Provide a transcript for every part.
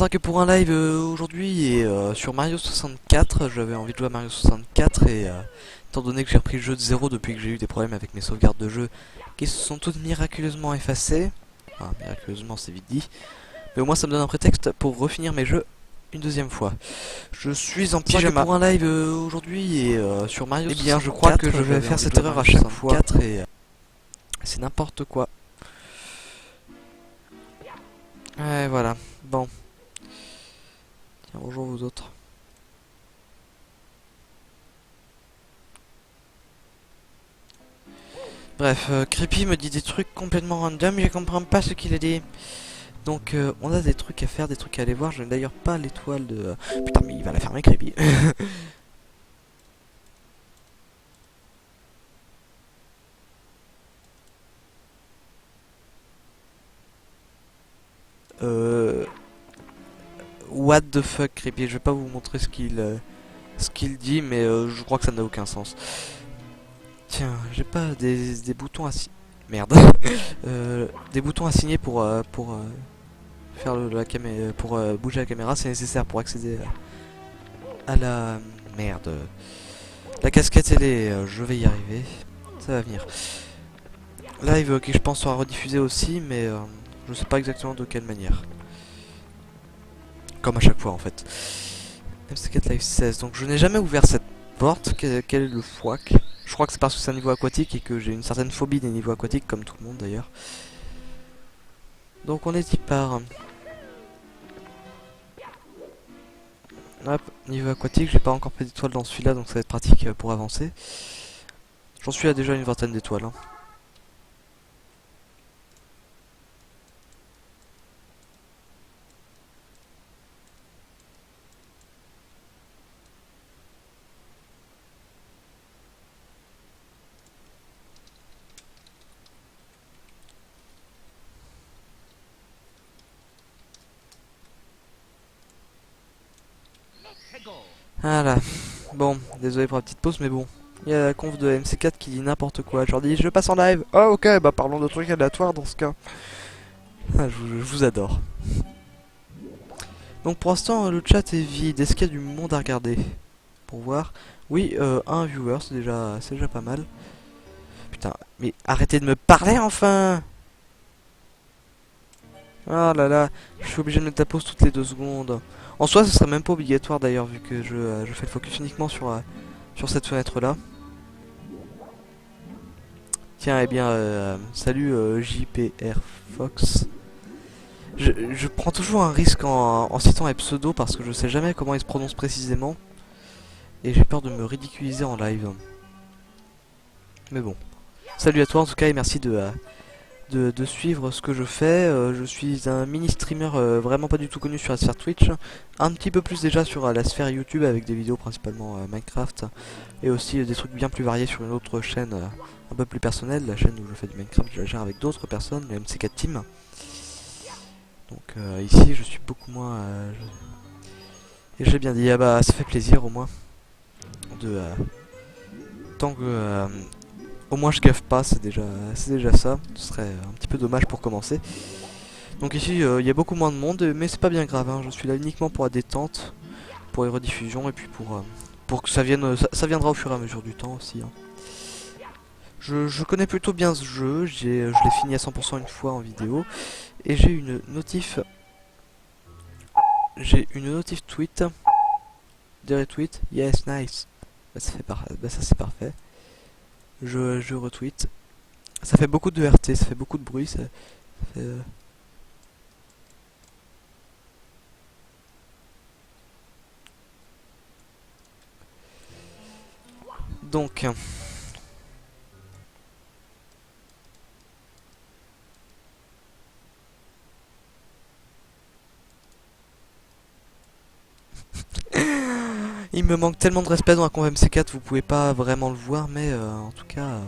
ça que pour un live aujourd'hui et sur Mario 64, j'avais envie de jouer à Mario 64 et étant donné que j'ai repris le jeu de zéro depuis que j'ai eu des problèmes avec mes sauvegardes de jeu qui se sont toutes miraculeusement effacées, enfin miraculeusement c'est vite dit, mais au moins ça me donne un prétexte pour refinir mes jeux une deuxième fois. Je suis en pyjama pour un live aujourd'hui et sur Mario 64, bien je crois que je vais faire cette erreur à chaque fois et c'est n'importe quoi. Ouais voilà, bon. Tiens, bonjour vous autres. Bref, Creepy me dit des trucs complètement random, je comprends pas ce qu'il a dit. Donc on a des trucs à faire, des trucs à aller voir, je n'ai d'ailleurs pas l'étoile de... Putain mais il va la fermer Creepy. What the fuck Creepy, je vais pas vous montrer ce qu'il dit, mais je crois que ça n'a aucun sens. Tiens, j'ai pas des boutons à signer. Merde. Des boutons à signer pour faire la caméra, pour bouger la caméra, c'est nécessaire pour accéder à la merde. La casquette télé, je vais y arriver. Ça va venir. Live qui je pense sera rediffusé aussi, mais je sais pas exactement de quelle manière. Comme à chaque fois en fait. MC4 Live 16. Donc je n'ai jamais ouvert cette porte. Quel est le fouac? Je crois que c'est parce que c'est un niveau aquatique et que j'ai une certaine phobie des niveaux aquatiques, comme tout le monde d'ailleurs. Donc on est y part. Hop, niveau aquatique, j'ai pas encore pris d'étoiles dans celui-là, donc ça va être pratique pour avancer. J'en suis à déjà une vingtaine d'étoiles. Hein. Voilà. Bon, désolé pour la petite pause, mais bon. Il y a la conf de MC4 qui dit n'importe quoi. Je leur dis, je passe en live. Oh, ok, bah parlons de trucs aléatoires dans ce cas. Ah, je vous adore. Donc pour l'instant, le chat est vide. Est-ce qu'il y a du monde à regarder? Pour voir. Oui, un viewer, c'est déjà pas mal. Putain, mais arrêtez de me parler enfin! Ah là là, je suis obligé de mettre la pause toutes les 2 secondes. En soi, ce serait même pas obligatoire d'ailleurs, vu que je fais le focus uniquement sur cette fenêtre-là. Tiens, eh bien, salut JPR Fox. Je prends toujours un risque en citant les pseudos parce que je sais jamais comment ils se prononcent précisément. Et j'ai peur de me ridiculiser en live. Mais bon. Salut à toi en tout cas et merci de suivre ce que je fais. Je suis un mini streamer vraiment pas du tout connu sur la sphère Twitch. Un petit peu plus déjà sur la sphère YouTube avec des vidéos principalement Minecraft. Et aussi des trucs bien plus variés sur une autre chaîne un peu plus personnelle. La chaîne où je fais du Minecraft, je la gère avec d'autres personnes, le MC4 Team. Donc ici je suis beaucoup moins... Et j'ai bien dit, ah bah ça fait plaisir au moins. Tant que... au moins je gaffe pas, c'est déjà ça. Ce serait un petit peu dommage pour commencer. Donc ici il y a beaucoup moins de monde, mais c'est pas bien grave. Hein. Je suis là uniquement pour la détente, pour les rediffusions et puis pour que ça vienne, ça viendra au fur et à mesure du temps aussi. Hein. Je connais plutôt bien ce jeu. Je l'ai fini à 100% une fois en vidéo et j'ai une notif. J'ai une notif tweet, des retweets. Yes, nice. Bah, ça c'est parfait. Je retweet. Ça fait beaucoup de RT, ça fait beaucoup de bruit, ça fait... Donc... Il me manque tellement de respect dans la conf MC4, vous pouvez pas vraiment le voir, mais en tout cas...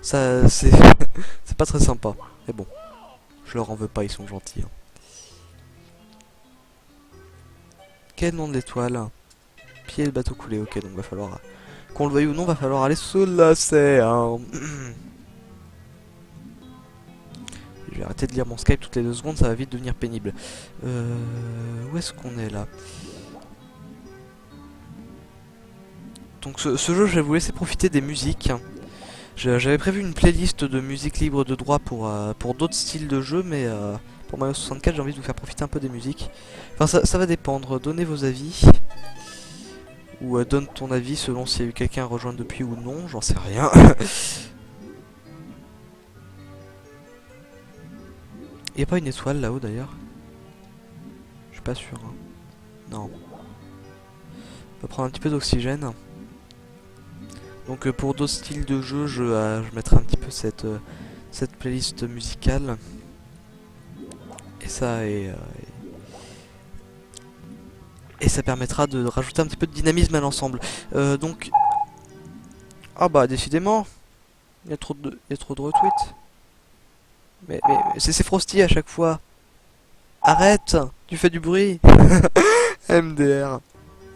ça, c'est... c'est pas très sympa. Mais bon, je leur en veux pas, ils sont gentils. Hein. Quel nom de l'étoile? Pied de bateau coulé, ok, donc va falloir... Qu'on le veuille ou non, va falloir aller sous l'océan. Je vais arrêter de lire mon Skype toutes les 2 secondes, ça va vite devenir pénible. Où est-ce qu'on est là? Donc ce jeu, je vais vous laisser profiter des musiques. J'avais prévu une playlist de musique libre de droit pour d'autres styles de jeu, mais pour Mario 64, j'ai envie de vous faire profiter un peu des musiques. Enfin, ça va dépendre. Donnez vos avis. Ou donne ton avis selon s'il y a eu quelqu'un à rejoindre depuis ou non, j'en sais rien. Y a pas une étoile là-haut d'ailleurs? Je suis pas sûr. Hein. Non. On va prendre un petit peu d'oxygène. Donc pour d'autres styles de jeu, je mettrai un petit peu cette playlist musicale. Et et ça permettra de rajouter un petit peu de dynamisme à l'ensemble. Donc... Ah bah décidément, il y a trop de retweets. Mais c'est Frosty à chaque fois. Arrête, tu fais du bruit. MDR.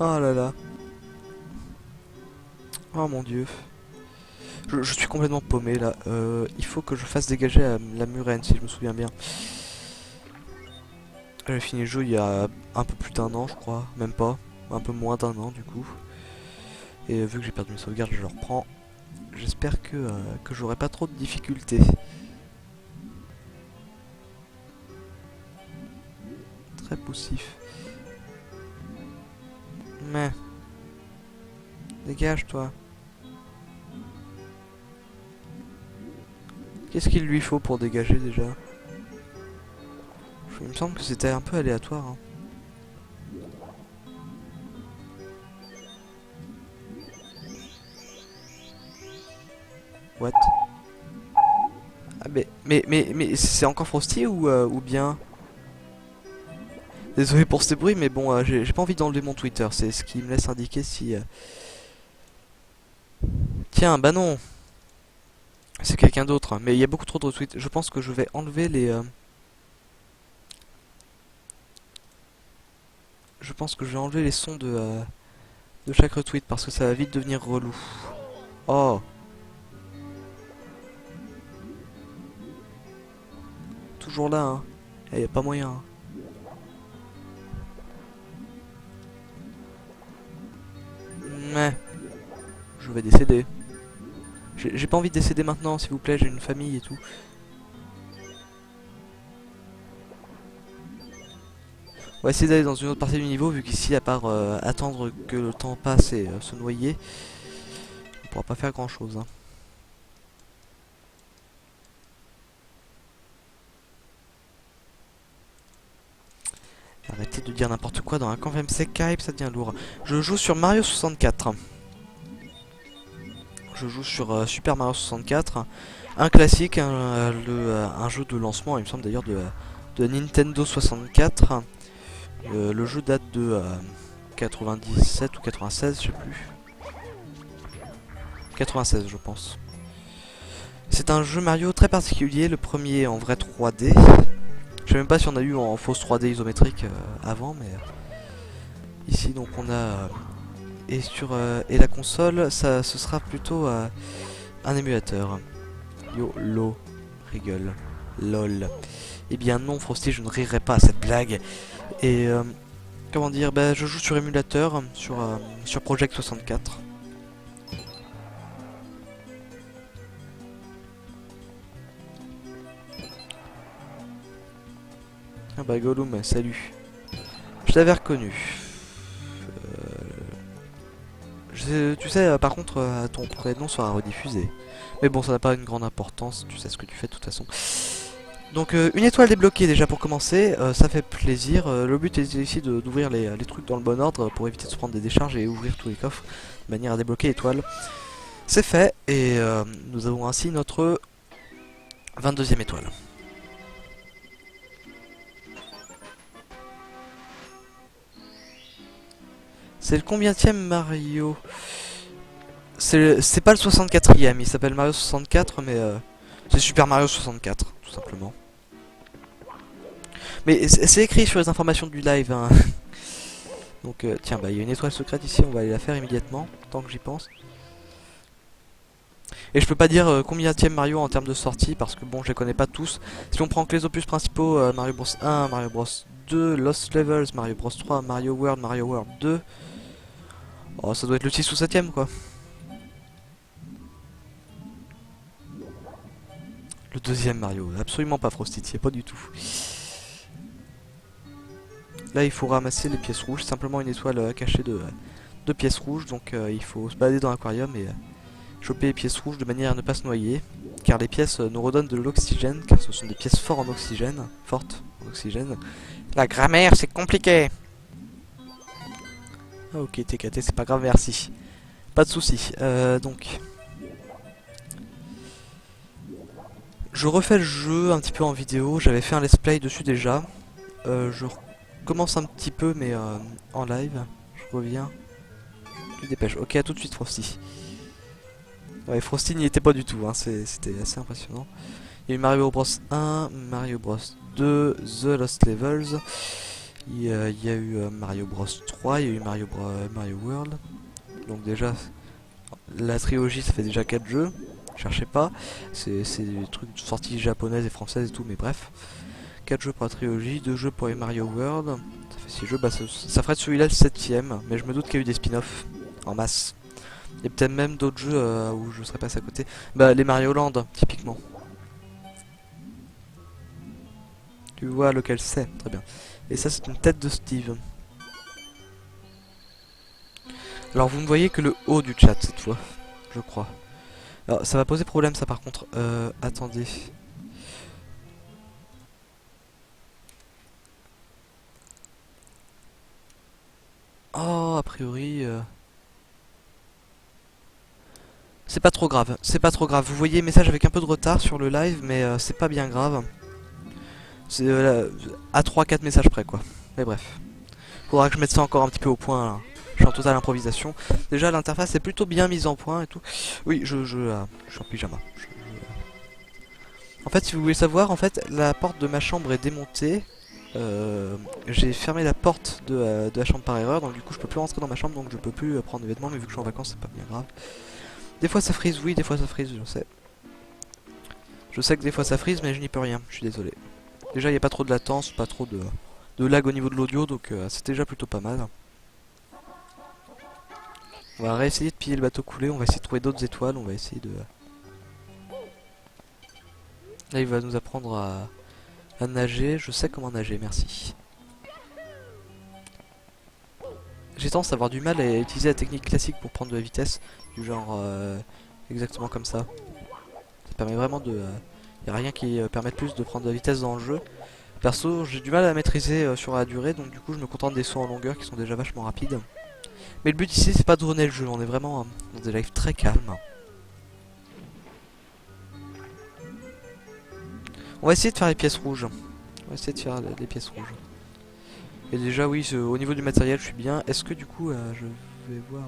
Oh là là. Oh mon dieu. Je suis complètement paumé là. Il faut que je fasse dégager la murène si je me souviens bien. J'ai fini le jeu il y a un peu plus d'1 an je crois. Même pas. Un peu moins d'1 an du coup. Et vu que j'ai perdu mes sauvegardes, je le reprends. J'espère que j'aurai pas trop de difficultés. Très poussif. Mais... Dégage toi. Qu'est-ce qu'il lui faut pour dégager déjà? Il me semble que c'était un peu aléatoire. Hein. What? Ah mais c'est encore Frosty ou bien? Désolé pour ce bruit mais bon j'ai pas envie d'enlever mon Twitter, c'est ce qui me laisse indiquer si... Tiens bah non! C'est quelqu'un d'autre, mais il y a beaucoup trop de retweets. Je pense que je vais enlever les... Je pense que je vais enlever les sons de chaque retweet parce que ça va vite devenir relou. Oh! Toujours là, hein. Il n'y a pas moyen. Hein. Mais je vais décéder. J'ai pas envie de décéder maintenant, s'il vous plaît, j'ai une famille et tout. On va essayer d'aller dans une autre partie du niveau, vu qu'ici, à part attendre que le temps passe et se noyer, on pourra pas faire grand chose. Hein. Arrêtez de dire n'importe quoi dans un camp Skype, ça devient lourd. Je joue sur Mario 64. Je joue sur Super Mario 64, un classique, un jeu de lancement, il me semble d'ailleurs de Nintendo 64. Le jeu date de 97 ou 96, je sais plus. 96 je pense. C'est un jeu Mario très particulier, le premier en vrai 3D. Je sais même pas si on a eu en fausse 3D isométrique avant, mais ici donc on a et la console, ce sera plutôt un émulateur. YOLO, rigole, lol. Eh bien non Frosty, je ne rirai pas à cette blague. Et comment dire, bah, je joue sur émulateur, sur Project 64. Ah bah Gollum, salut. Je t'avais reconnu. Tu sais, par contre, ton prénom sera rediffusé. Mais bon, ça n'a pas une grande importance, tu sais ce que tu fais de toute façon. Donc une étoile débloquée déjà pour commencer, ça fait plaisir. Le but est ici d'ouvrir les trucs dans le bon ordre pour éviter de se prendre des décharges et ouvrir tous les coffres de manière à débloquer l'étoile. C'est fait et nous avons ainsi notre 22e étoile. C'est le combienième Mario? C'est pas le 64e, il s'appelle Mario 64 mais c'est Super Mario 64 tout simplement. Mais c'est écrit sur les informations du live hein. Donc tiens bah il y a une étoile secrète ici, on va aller la faire immédiatement, tant que j'y pense. Et je peux pas dire combienième Mario en termes de sortie parce que bon, je les connais pas tous. Si on prend que les opus principaux, Mario Bros 1, Mario Bros 2, Lost Levels, Mario Bros 3, Mario World 2, oh, ça doit être le 6 ou 7ème quoi. Le deuxième Mario, absolument pas Frosty, pas du tout. Là, il faut ramasser les pièces rouges, simplement une étoile cachée de pièces rouges, donc il faut se balader dans l'aquarium et choper les pièces rouges de manière à ne pas se noyer, car les pièces nous redonnent de l'oxygène, car ce sont des pièces fortes en oxygène, La grammaire, c'est compliqué. Ah, ok, TKT, c'est pas grave, merci. Pas de soucis. Donc, je refais le jeu un petit peu en vidéo. J'avais fait un let's play dessus déjà. Je recommence un petit peu, mais en live. Je reviens. Tu te dépêches. Ok, à tout de suite, Frosty. Ouais, Frosty n'y était pas du tout. Hein. C'était assez impressionnant. Il y a eu Mario Bros 1, Mario Bros 2, The Lost Levels. Il y a eu Mario Bros 3, il y a eu Mario World. Donc déjà, la trilogie, ça fait déjà 4 jeux. Cherchez pas. C'est des trucs sortis japonaises et françaises et tout, mais bref. 4 jeux pour la trilogie, 2 jeux pour les Mario World. Ça fait 6 jeux, bah ça ferait de celui-là le 7ème. Mais je me doute qu'il y a eu des spin-offs en masse. Il y a peut-être même d'autres jeux où je serais passé à côté. Bah les Mario Land, typiquement. Tu vois lequel c'est, très bien. Et ça c'est une tête de Steve. Alors vous ne voyez que le haut du chat cette fois, je crois. Alors ça va poser problème ça par contre. Attendez. Oh, a priori... c'est pas trop grave, c'est pas trop grave. Vous voyez message avec un peu de retard sur le live, mais c'est pas bien grave. C'est à 3-4 messages près quoi. Mais bref. Faudra que je mette ça encore un petit peu au point là. Je suis en totale improvisation. Déjà l'interface est plutôt bien mise en point et tout. Oui, je suis en pyjama. En fait, si vous voulez savoir, en fait, la porte de ma chambre est démontée. J'ai fermé la porte de la chambre par erreur, donc du coup je peux plus rentrer dans ma chambre, donc je peux plus prendre des vêtements, mais vu que je suis en vacances, c'est pas bien grave. Des fois ça frise, oui, des fois ça frise, je sais. Je sais que des fois ça frise, mais je n'y peux rien, je suis désolé. Déjà, il n'y a pas trop de latence, pas trop de lag au niveau de l'audio, donc c'est déjà plutôt pas mal. On va réessayer de piller le bateau coulé, on va essayer de trouver d'autres étoiles, on va essayer de... Là, il va nous apprendre à nager, je sais comment nager, merci. J'ai tendance à avoir du mal à utiliser la technique classique pour prendre de la vitesse, du genre exactement comme ça. Ça permet vraiment de... y a rien qui permette plus de prendre de la vitesse dans le jeu. Perso, j'ai du mal à la maîtriser sur la durée, donc du coup je me contente des sauts en longueur qui sont déjà vachement rapides. Mais le but ici c'est pas de runner le jeu, on est vraiment dans des lives très calmes. On va essayer de faire les pièces rouges. On va essayer de faire les pièces rouges. Et déjà oui, au niveau du matériel je suis bien. Est-ce que du coup je vais voir...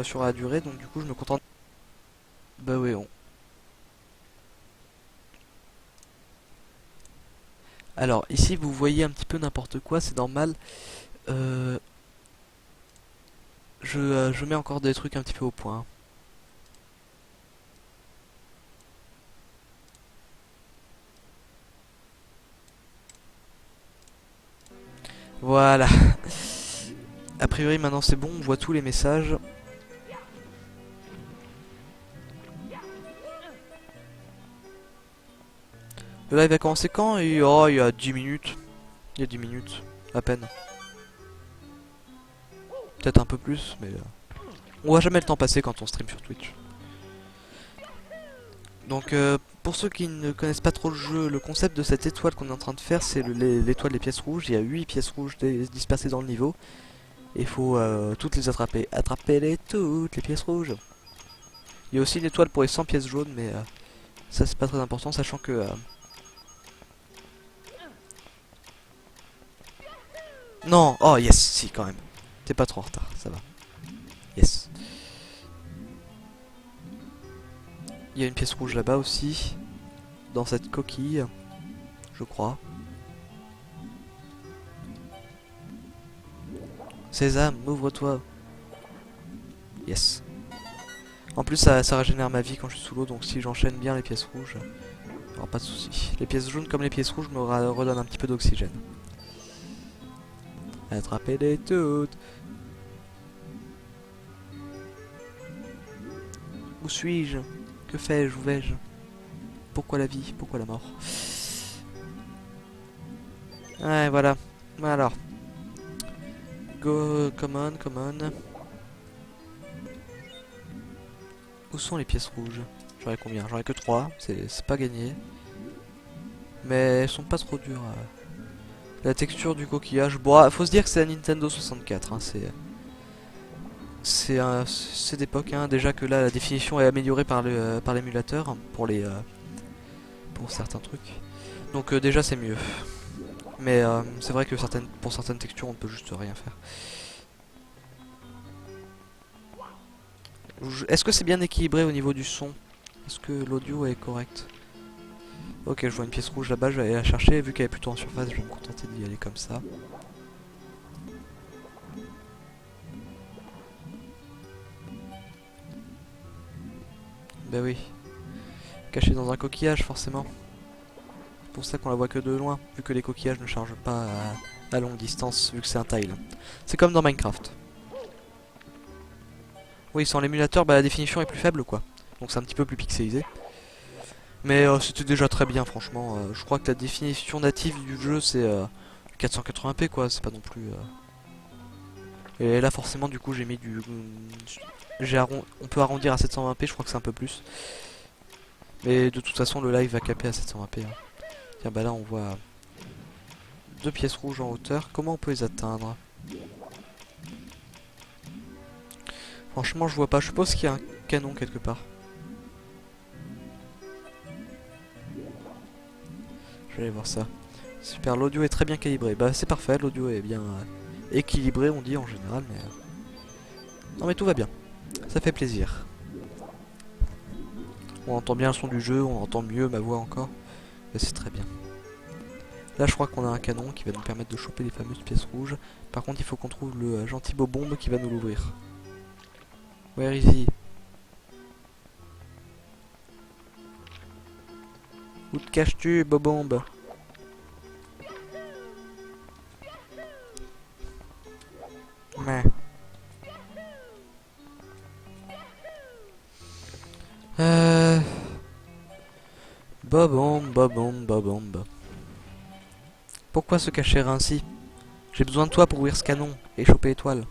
sur la durée, donc du coup je me contente... Bah oui, Alors ici vous voyez un petit peu n'importe quoi, c'est normal. Euh, je mets encore des trucs un petit peu au point. Voilà. A priori maintenant c'est bon, on voit tous les messages. Le live a commencé quand? Oh, il y a 10 minutes. Il y a 10 minutes, à peine. Peut-être un peu plus, mais... on voit jamais le temps passer quand on stream sur Twitch. Donc pour ceux qui ne connaissent pas trop le jeu, le concept de cette étoile qu'on est en train de faire, c'est l'étoile des pièces rouges. Il y a 8 pièces rouges dispersées dans le niveau. Et il faut toutes les attraper. Attrapez-les toutes, les pièces rouges. Il y a aussi une étoile pour les 100 pièces jaunes, mais ça c'est pas très important, sachant que... Non, oh yes, si quand même. T'es pas trop en retard, ça va. Yes. Il y a une pièce rouge là-bas aussi. Dans cette coquille, je crois. Sésame, ouvre-toi. Yes. En plus ça régénère ma vie quand je suis sous l'eau, donc si j'enchaîne bien les pièces rouges, il n'y aura pas de soucis. Les pièces jaunes comme les pièces rouges me redonnent un petit peu d'oxygène. Attrapez-les toutes. Où suis-je? Que fais-je? Où vais-je? Pourquoi la vie? Pourquoi la mort? Ouais, voilà. Alors. Go, come on, come on. Où sont les pièces rouges? J'aurais combien? J'aurais que 3, c'est pas gagné. Mais elles sont pas trop dures. La texture du coquillage, bon, faut se dire que c'est la Nintendo 64, hein, c'est d'époque, hein, déjà que là la définition est améliorée par l'émulateur pour certains trucs. Donc déjà c'est mieux. Mais c'est vrai que pour certaines textures on ne peut juste rien faire. Est-ce que c'est bien équilibré au niveau du son? Est-ce que l'audio est correct? Ok, je vois une pièce rouge là-bas, je vais aller la chercher. Vu qu'elle est plutôt en surface, je vais me contenter d'y aller comme ça. Bah oui. Cachée dans un coquillage, forcément. C'est pour ça qu'on la voit que de loin, vu que les coquillages ne chargent pas à longue distance, vu que c'est un tile. C'est comme dans Minecraft. Oui, sans l'émulateur, bah, la définition est plus faible, quoi. Donc c'est un petit peu plus pixelisé. Mais c'était déjà très bien, franchement. Je crois que la définition native du jeu, c'est 480p, quoi. C'est pas non plus... Et là, forcément, du coup, j'ai mis du... On peut arrondir à 720p, je crois que c'est un peu plus. Mais de toute façon, le live va caper à 720p. Hein. Tiens, bah là, on voit 2 pièces rouges en hauteur. Comment on peut les atteindre? Franchement, je vois pas. Je suppose qu'il y a un canon quelque part. Je vais aller voir ça. Super, l'audio est très bien calibré. Bah, c'est parfait, l'audio est bien équilibré, on dit en général, mais... Non, mais tout va bien. Ça fait plaisir. On entend bien le son du jeu, on entend mieux ma voix encore. Et c'est très bien. Là, je crois qu'on a un canon qui va nous permettre de choper les fameuses pièces rouges. Par contre, il faut qu'on trouve le gentil Bobombe qui va nous l'ouvrir. Where is he? Où te caches-tu, Bobombe? Mais... Bobombe, Bobombe, Bobombe. Pourquoi se cacher ainsi? J'ai besoin de toi pour ouvrir ce canon et choper l'étoile.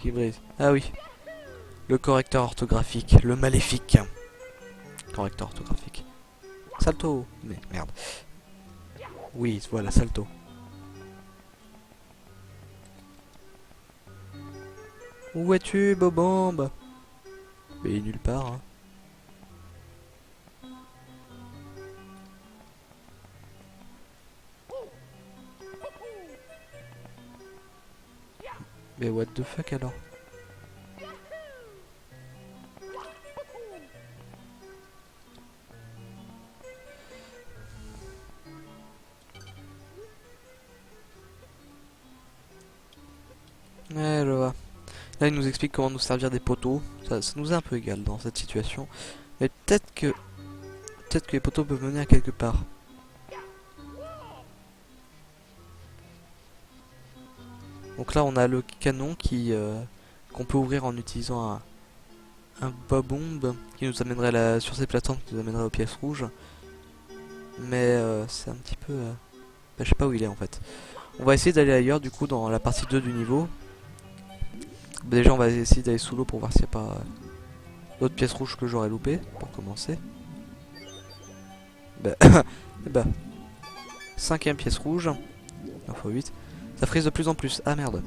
Qui brise. Ah oui. Le correcteur orthographique, le maléfique. Correcteur orthographique. Salto. Mais merde. Oui, voilà, salto. Où es-tu, Bobombe? Mais il est nulle part, hein. Mais what the fuck alors? Ouais, je vois. Là, il nous explique comment nous servir des poteaux. Ça nous est un peu égal dans cette situation. Mais peut-être que les poteaux peuvent mener à quelque part. Donc là, on a le canon qu'on peut ouvrir en utilisant un Bobombe qui nous amènerait sur ces plateformes, qui nous amènerait aux pièces rouges. Mais c'est un petit peu... bah, je sais pas où il est en fait. On va essayer d'aller ailleurs du coup dans la partie 2 du niveau. Bah, déjà on va essayer d'aller sous l'eau pour voir s'il n'y a pas d'autres pièces rouges que j'aurais loupées pour commencer. Bah, bah. 5ème pièce rouge. 1 x 8. Ça frise de plus en plus. Ah merde.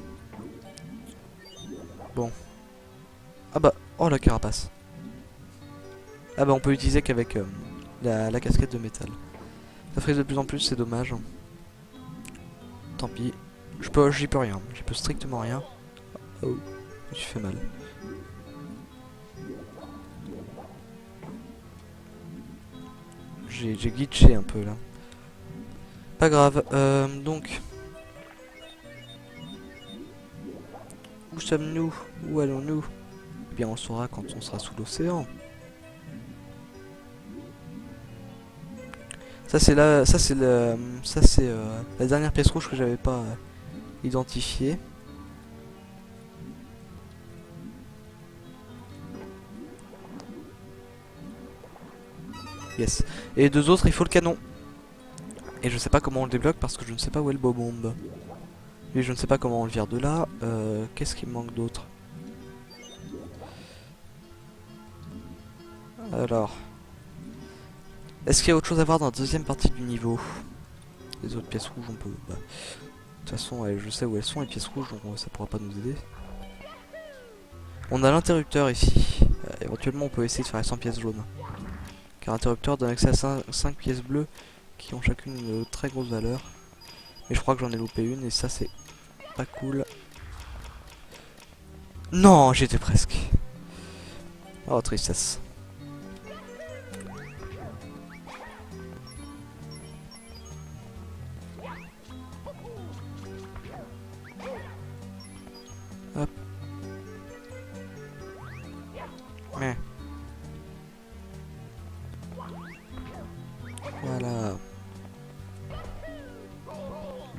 Bon. Ah bah. Oh la carapace. Ah bah on peut utiliser qu'avec la casquette de métal. Ça frise de plus en plus, c'est dommage. Tant pis. J'y peux rien. J'y peux strictement rien. Oh. Je me suis fait mal. J'ai glitché un peu là. Pas grave. Donc. Où sommes-nous? Où allons-nous? Eh bien, on le saura quand on sera sous l'océan. Ça c'est la dernière pièce rouge que j'avais pas identifiée. Yes. Et les deux autres, il faut le canon. Et je sais pas comment on le débloque parce que je ne sais pas où est le beau bombe. Et je ne sais pas comment on le vire de là. Qu'est-ce qui me manque d'autre? Alors. Est-ce qu'il y a autre chose à voir dans la deuxième partie du niveau? Les autres pièces rouges, on peut... Bah, de toute façon, je sais où elles sont, les pièces rouges, donc ça pourra pas nous aider. On a l'interrupteur ici. Éventuellement, on peut essayer de faire les 100 pièces jaunes. Car l'interrupteur donne accès à 5 pièces bleues qui ont chacune une très grosse valeur. Mais je crois que j'en ai loupé une et ça, c'est pas cool. Non, j'étais presque. Oh, tristesse. Hop. Mais. Voilà.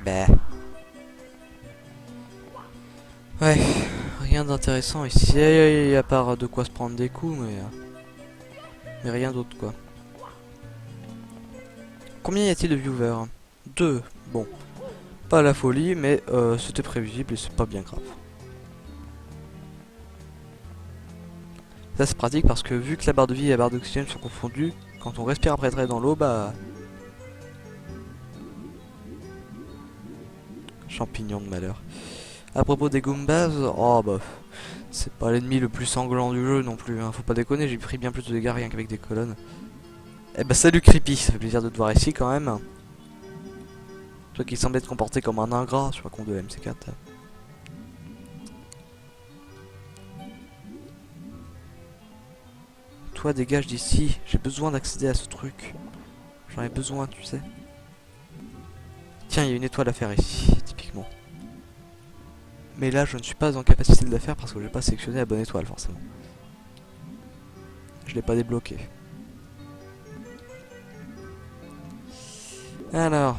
Bah. Ouais, rien d'intéressant ici, à part de quoi se prendre des coups, mais rien d'autre quoi. Combien y a-t-il de viewers? 2. Bon, pas la folie, mais c'était prévisible et c'est pas bien grave. Ça c'est pratique parce que vu que la barre de vie et la barre d'oxygène sont confondues, quand on respire après être dans l'eau, bah... Champignon de malheur. À propos des Goombas, oh bah... C'est pas l'ennemi le plus sanglant du jeu non plus, hein. Faut pas déconner, j'ai pris bien plus de dégâts rien qu'avec des colonnes. Eh bah salut Creepy, ça fait plaisir de te voir ici quand même. Toi qui semblait te comporter comme un ingrat sur un compte de MC4. Toi dégage d'ici, j'ai besoin d'accéder à ce truc. J'en ai besoin, tu sais. Tiens, il y a une étoile à faire ici, typiquement. Mais là, je ne suis pas en capacité de la faire parce que j'ai pas sélectionné la bonne étoile, forcément. Je l'ai pas débloqué. Alors...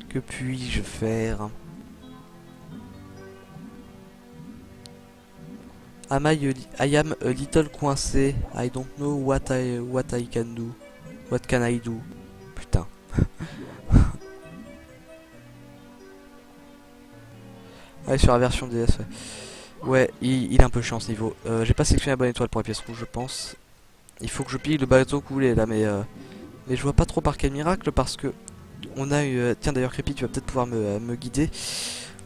Que puis-je faire? I am a little coincé. I don't know what I can do. What can I do? Putain. Allez sur la version DS. Ouais, il est un peu chiant ce niveau. J'ai pas sélectionné la bonne étoile pour la pièce rouge, je pense. Il faut que je pille le bateau coulé là, mais je vois pas trop par quel miracle parce que on a eu... tiens d'ailleurs Creepy, tu vas peut-être pouvoir me guider.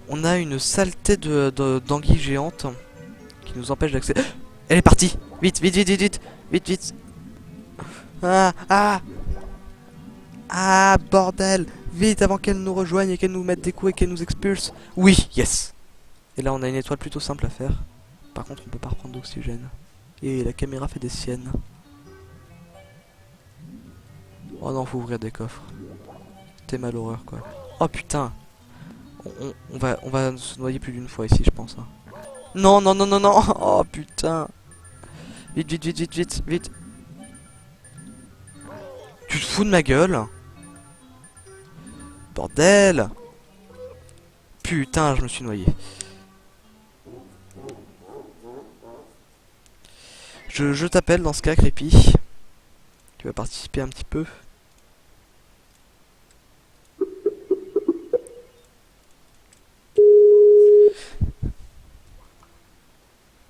On a une saleté d'anguille géante qui nous empêche d'accéder. Elle est partie. Vite, vite, vite, vite, vite, vite, vite. Ah, ah, ah, bordel. Vite avant qu'elle nous rejoigne et qu'elle nous mette des coups et qu'elle nous expulse. Oui, yes. Et là on a une étoile plutôt simple à faire. Par contre on peut pas reprendre d'oxygène. Et la caméra fait des siennes. Oh non, faut ouvrir des coffres. T'es mal horreur quoi. Oh putain. On va se noyer plus d'une fois ici je pense. Hein. Non, non, non, non, non. Oh putain. Vite, vite, vite, vite, vite, vite. Tu te fous de ma gueule? Bordel. Putain, je me suis noyé. Je t'appelle dans ce cas, Creepy. Tu vas participer un petit peu.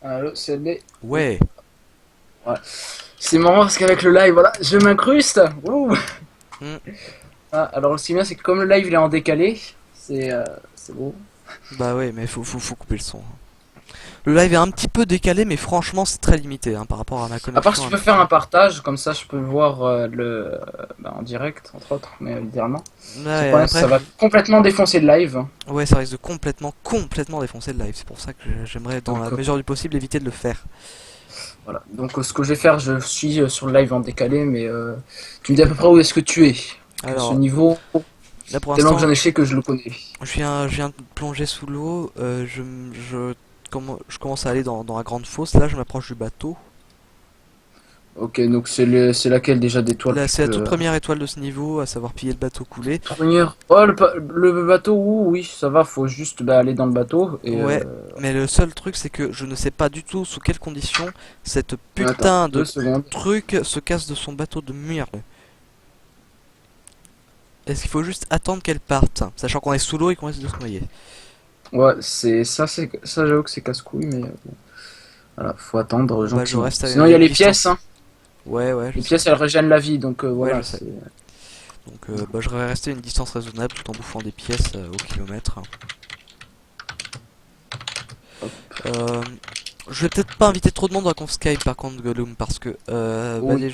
Allô, c'est les... Ouais. Ouais. C'est marrant parce qu'avec le live, voilà, je m'incruste. Wouh. Ah, alors ce qui est bien, c'est que comme le live il est en décalé, c'est beau. Bah ouais, mais faut couper le son. Le live est un petit peu décalé, mais franchement, c'est très limité hein, par rapport à ma connexion. À part si tu peux faire un partage, comme ça je peux voir en direct, entre autres, mais littéralement. Ouais, Problème, ça va complètement défoncer le live. Ouais, ça risque de complètement défoncer le live. C'est pour ça que j'aimerais, dans Donc, la mesure du possible, éviter de le faire. Voilà. Donc ce que je vais faire, je suis sur le live en décalé, mais tu me dis à peu près où est-ce que tu es. Que ce Alors, niveau, là pour tellement que l'instant, j'en ai fait que je le connais. je viens de plonger sous l'eau. Je commence à aller dans la grande fosse. Là, je m'approche du bateau. Ok, donc c'est laquelle déjà d'étoiles Là, tu c'est la peux... toute première étoile de ce niveau, à savoir piller le bateau coulé. Première. Oh, le bateau, oui, ça va, faut juste aller dans le bateau et... Ouais, mais le seul truc, c'est que je ne sais pas du tout sous quelles conditions cette Attends, putain de 2 secondes. truc se casse de son bateau de merde. Est-ce qu'il faut juste attendre qu'elle parte, sachant qu'on est sous l'eau et qu'on risque de se noyer? Ouais, ça j'avoue que c'est casse-couille, mais bon. Voilà, faut attendre Bon bah je gentiment. reste Sinon à il y a une les pièces, distance. hein. Ouais, ouais, je Les sais. pièces elles régènent la vie, donc Ouais, je voilà, sais. c'est... Donc bah, je vais rester à une distance raisonnable tout en bouffant des pièces au kilomètre. Euh, je vais peut-être pas inviter trop de monde dans la conf Skype par contre Gollum parce que bah Oui,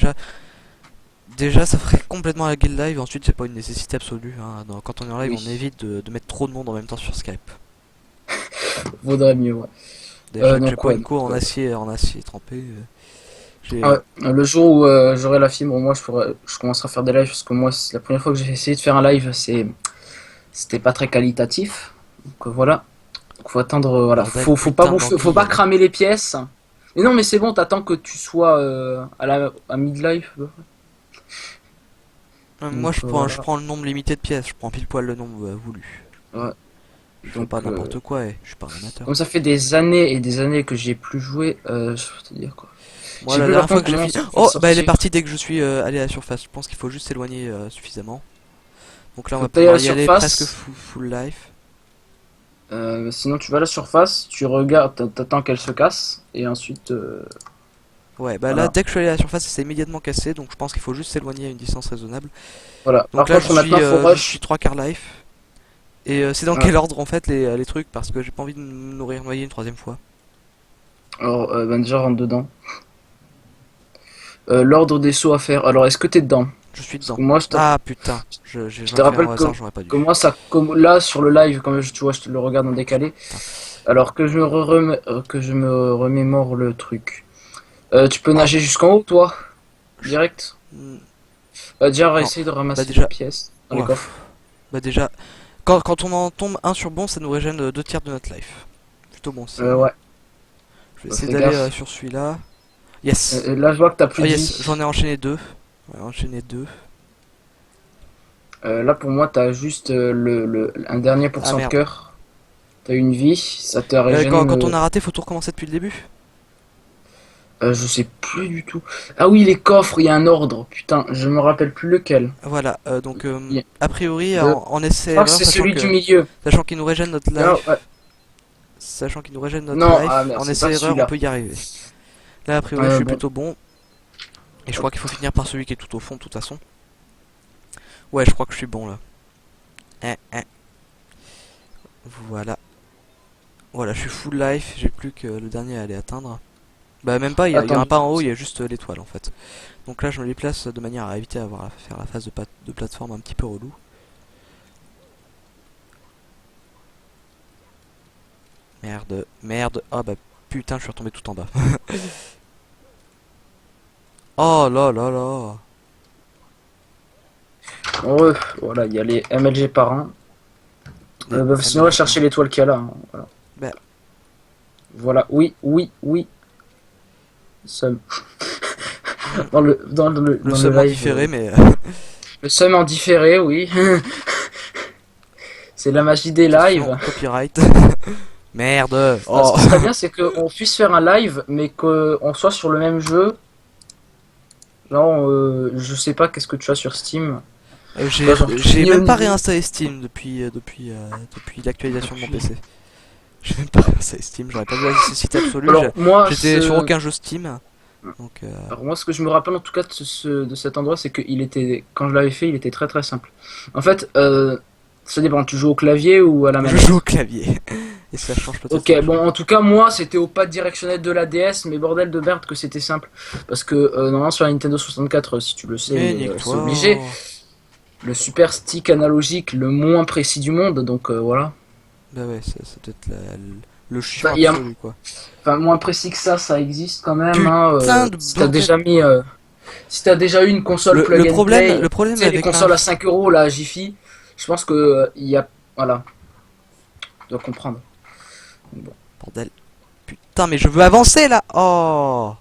déjà ça ferait complètement la guild live. Ensuite c'est pas une nécessité absolue. Hein. Quand on est en live oui, on évite de mettre trop de monde en même temps sur Skype. vaudrait mieux, ouais. Déjà que j'ai Donc pas ouais, une cour en acier trempé. J'ai ouais, le jour où j'aurai la fibre, moi je commencerai à faire des lives, parce que moi c'est la première fois que j'ai essayé de faire un live, c'était pas très qualitatif. Donc voilà, donc, faut attendre, voilà, bordel faut pas putain bouffer, faut d'anguille. pas cramer les pièces. Mais non, mais c'est bon, t'attends que tu sois à mid-life. Moi Donc je voilà, prends le nombre limité de pièces, je prends pile poil le nombre voulu. ouais. Je fais Donc pas n'importe quoi et je suis pas un amateur. comme ça fait des années et des années que j'ai plus joué, je peux te dire quoi. Je Moi sais la plus par dernière fois contre que j'ai comment fini... on fait Oh bah elle est sortir. partie dès que je suis allé à la surface. Je pense qu'il faut juste s'éloigner suffisamment. Donc là on Faut va que t'ailles à la pouvoir y aller presque surface. full life. Sinon tu vas à la surface, tu regardes, t'attends qu'elle se casse et ensuite Ouais bah là voilà. dès que je suis allé à la surface c'est immédiatement cassé. Donc je pense qu'il faut juste s'éloigner à une distance raisonnable. Voilà. Donc Par là contre maintenant faut je suis rush. trois quarts life. Et c'est dans Ouais. quel ordre en fait les trucs? Parce que j'ai pas envie de me nourrir noyer une troisième fois. Alors ben déjà rentre dedans. L'ordre des sauts à faire. Alors est-ce que t'es dedans? Je suis Parce dedans. que moi Ah putain, je j'en te ai fait un rappelle au que, hasard, j'aurais pas dû. moi ça comme là sur le live quand tu vois je te le regarde en décalé. Putain. Alors que je me remémore le truc. Tu peux Oh, nager jusqu'en haut toi? je- Direct? hmm, Déjà on va non. essayer de Bah ramasser des déjà, pièces dans les ouah, coffres. bah déjà, quand on en tombe un sur bon, ça nous régène deux tiers de notre life. Plutôt bon signe. Ouais, Je vais bah, essayer fais d'aller gaffe. sur celui-là. Yes. Là je vois que t'as plus Ah de yes, vie. j'en ai enchaîné deux. Ouais, enchaîné deux. Là pour moi t'as juste un dernier Ah pourcent de merde. cœur. T'as une vie, ça te régène. Quand on a raté, faut tout recommencer depuis le début. Je sais plus du tout. Ah oui, les coffres, il y a un ordre. Putain, je me rappelle plus lequel. Voilà, donc Il y a- a priori en Je crois que essai-erreur, c'est celui du milieu. sachant qu'il nous régène notre Là, ouais. life, sachant qu'il nous régène notre Non, ah life, merde, en c'est pas essai-erreur, on celui-là. peut y arriver. Là, a priori, je suis Bon. plutôt bon. Et je crois qu'il faut finir par celui qui est tout au fond, de toute façon. Ouais, je crois que je suis bon là. Hein. Voilà. Voilà, je suis full life, j'ai plus que le dernier à aller atteindre. Bah même pas, il y en Attends. a pas en haut, il y a juste l'étoile en fait. Donc là je me déplace de manière à éviter d'avoir à faire la phase de plateforme un petit peu relou. Merde. Ah bah putain, je suis retombé tout en bas. Oh là là là. Ouais, voilà, il y a les MLG par un. Sinon, on va chercher l'étoile qu'il y a là, hein. Voilà. Bah, Voilà, oui. Seum. le Dans le seum en live. différé, mais Le seum en différé, oui. C'est la magie des attention, lives. copyright. Merde. Ce Oh. qui serait bien, c'est qu'on puisse faire un live, mais qu'on soit sur le même jeu. Genre, je sais pas qu'est-ce que tu as sur Steam. Bah, genre, tu J'ai finis au même pas niveau. réinstallé Steam depuis l'actualisation de mon PC. J'ai même pas réinstallé Steam, j'aurais pas vu la nécessité absolue. Alors, moi, J'étais sur aucun jeu Steam. Donc, Alors, moi, ce que je me rappelle en tout cas de cet endroit, c'est que quand je l'avais fait, il était très très simple. En fait, ça dépend, tu joues au clavier ou à la je manette. joue au clavier. Et ça change peut-être. Ok, bon, en tout cas, moi, c'était au pad directionnel de la DS, mais bordel de merde que c'était simple. Parce que, normalement, sur la Nintendo 64, si tu le sais, Mais mais, c'est nique-toi. obligé. Le super stick analogique le moins précis du monde, donc voilà. Bah ouais, ça doit être Le chiant Enfin, il y a- absolu, quoi. enfin, moins précis que ça existe quand même. Putain de Si t'as bordel. déjà mis, si t'as déjà eu une console plug and play, Le tu problème sais, les avec consoles à 5 euros, là, Jiffy, je pense que il y a, voilà, tu dois comprendre. Bon, bordel. Putain, mais je veux avancer là. Oh,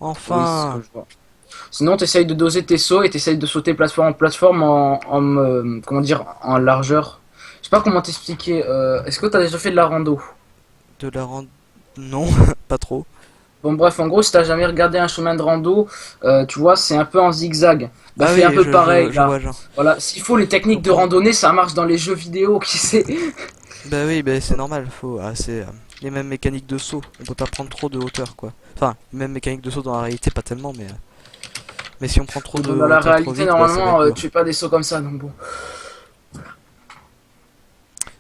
oui, c'est ce que enfin. je vois. Sinon, t'essayes de doser tes sauts et t'essayes de sauter plateforme en plateforme comment dire, en largeur. Je sais pas comment t'expliquer. Est-ce que t'as déjà fait de la rando? De la rendre. Non, pas trop. Bon, bref, en gros, si t'as jamais regardé un chemin de rando, tu vois, c'est un peu en zigzag. Bah, Ah fais un oui, peu pareil, je là. vois, genre. Voilà, s'il faut les Je techniques de comprends. randonnée, ça marche dans les jeux vidéo, qui sait. Bah oui, bah c'est normal, faut. Ah, c'est les mêmes mécaniques de saut. On peut pas prendre trop de hauteur, quoi. Enfin, même mécanique de saut dans la réalité, pas tellement, mais si on prend trop de Bon, dans la hauteur trop réalité, vite, bah ça va normalement, être dur. tu fais pas des sauts comme ça, donc bon.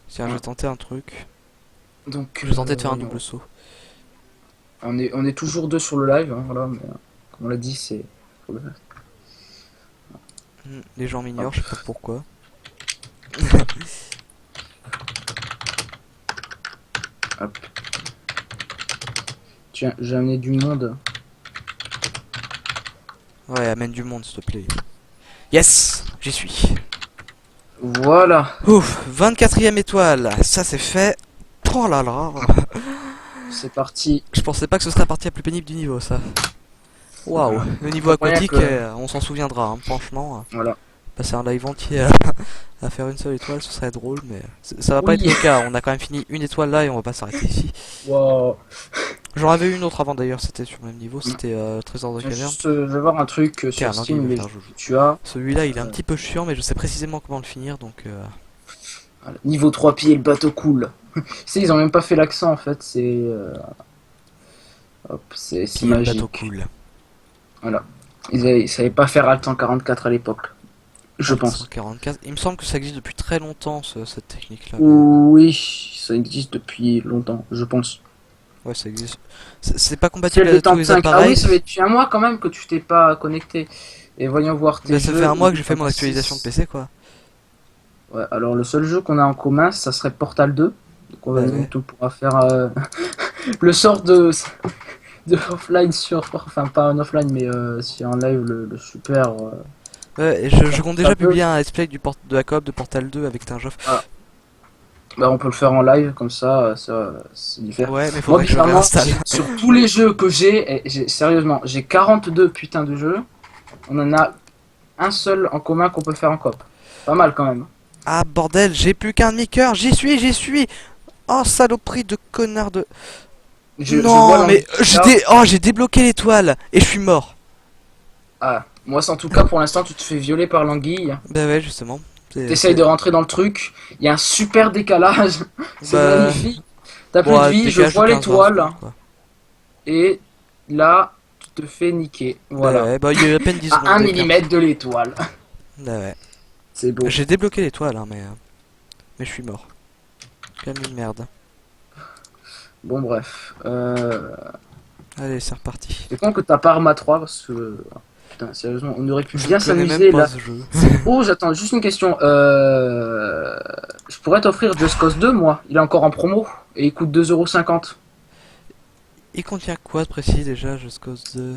Tiens, je vais tenter un truc. Donc, Je vais tenter de faire un voilà. double saut. On est toujours deux sur le live, hein, voilà, mais comme on l'a dit, c'est. Faut le faire. Les gens m'ignorent, je sais pas pourquoi. Hop. Tiens, j'ai amené du monde. Ouais, amène du monde, s'il te plaît. Yes, j'y suis. Voilà, Ouf, 24e étoile, ça c'est fait. Oh là là. c'est parti. Je pensais pas que ce serait la partie la plus pénible du niveau, ça. Waouh, le niveau aquatique, que- on s'en souviendra, hein, franchement. Voilà. Passer un live entier à faire une seule étoile, ce serait drôle, mais ça va pas être Oui. le cas. On a quand même fini une étoile là et on va pas s'arrêter ici. Wow. J'en avais une autre avant d'ailleurs, c'était sur le même niveau, c'était Trésor de Tiens, caverne. juste, je vais voir un truc sur Tiens, l'anguille Steam, veut les faire jeux joujou. que tu as. Celui-là, il est un petit peu chiant, mais je sais précisément comment le finir, donc Voilà. Niveau 3 pieds, le bateau coule. Tu sais, ils ont même pas fait l'accent en fait, c'est. Hop, c'est qui est le bateau magique. cool. Voilà. Ils savaient pas faire Alt 144 à l'époque, je pense. 144. Il me semble que ça existe depuis très longtemps, cette technique-là. Oui, ça existe depuis longtemps, je pense. Ouais, ça existe. C'est pas C'est compatible le avec tous les 5. Ah appareils. oui, ça fait depuis un mois quand même que tu t'es pas connecté. Et voyons voir tes Mais ça jeux. fait un mois que Il j'ai fait y en mon a actualisation de 6. PC, quoi. Ouais, alors le seul jeu qu'on a en commun, ça serait Portal 2. Donc on va Ouais. on pourra faire le sort de offline sur. Enfin, pas en offline, mais si en live, le super. Ouais, et je compte déjà Portal 2. publier un let's play de la coop de Portal 2 avec Tinjoff. Ah, bah, on peut le faire en live, comme ça c'est différent. Ouais, mais Moi, faudrait que je le bizarrement, réinstalle. sur tous les jeux que sérieusement, j'ai 42 putains de jeux. On en a un seul en commun qu'on peut faire en coop. Pas mal quand même. Ah bordel, j'ai plus qu'un demi-cœur, j'y suis, j'y suis. Oh saloperie de connard de. Je Non, vois mais j'ai débloqué l'étoile et je suis mort. Ah, moi, en tout cas, pour l'instant, tu te fais violer par l'anguille. Bah ouais, justement. T'essayes de rentrer dans le truc. Il y a un super décalage. C'est Bah, magnifique. T'as plus bon, de vie, je décalage de vois 15-20 l'étoile. secondes, quoi. Et là, tu te fais niquer. Bah Voilà. ouais, bah il y a eu à peine 10 secondes. À 1 d'écart. millimètre de l'étoile. Bah ouais. C'est beau. J'ai débloqué l'étoile, hein, mais je suis mort. Quelle merde. Bon, bref. Allez, c'est reparti. C'est con que t'as pas Arma 3 parce que. Putain, sérieusement, on aurait pu Je bien connais s'amuser même pas là. ce jeu. Oh, j'attends juste une question. Je pourrais t'offrir Just Cause 2, moi. Il est encore en promo et il coûte 2,50 €. Il contient quoi de précis déjà, Just Cause 2?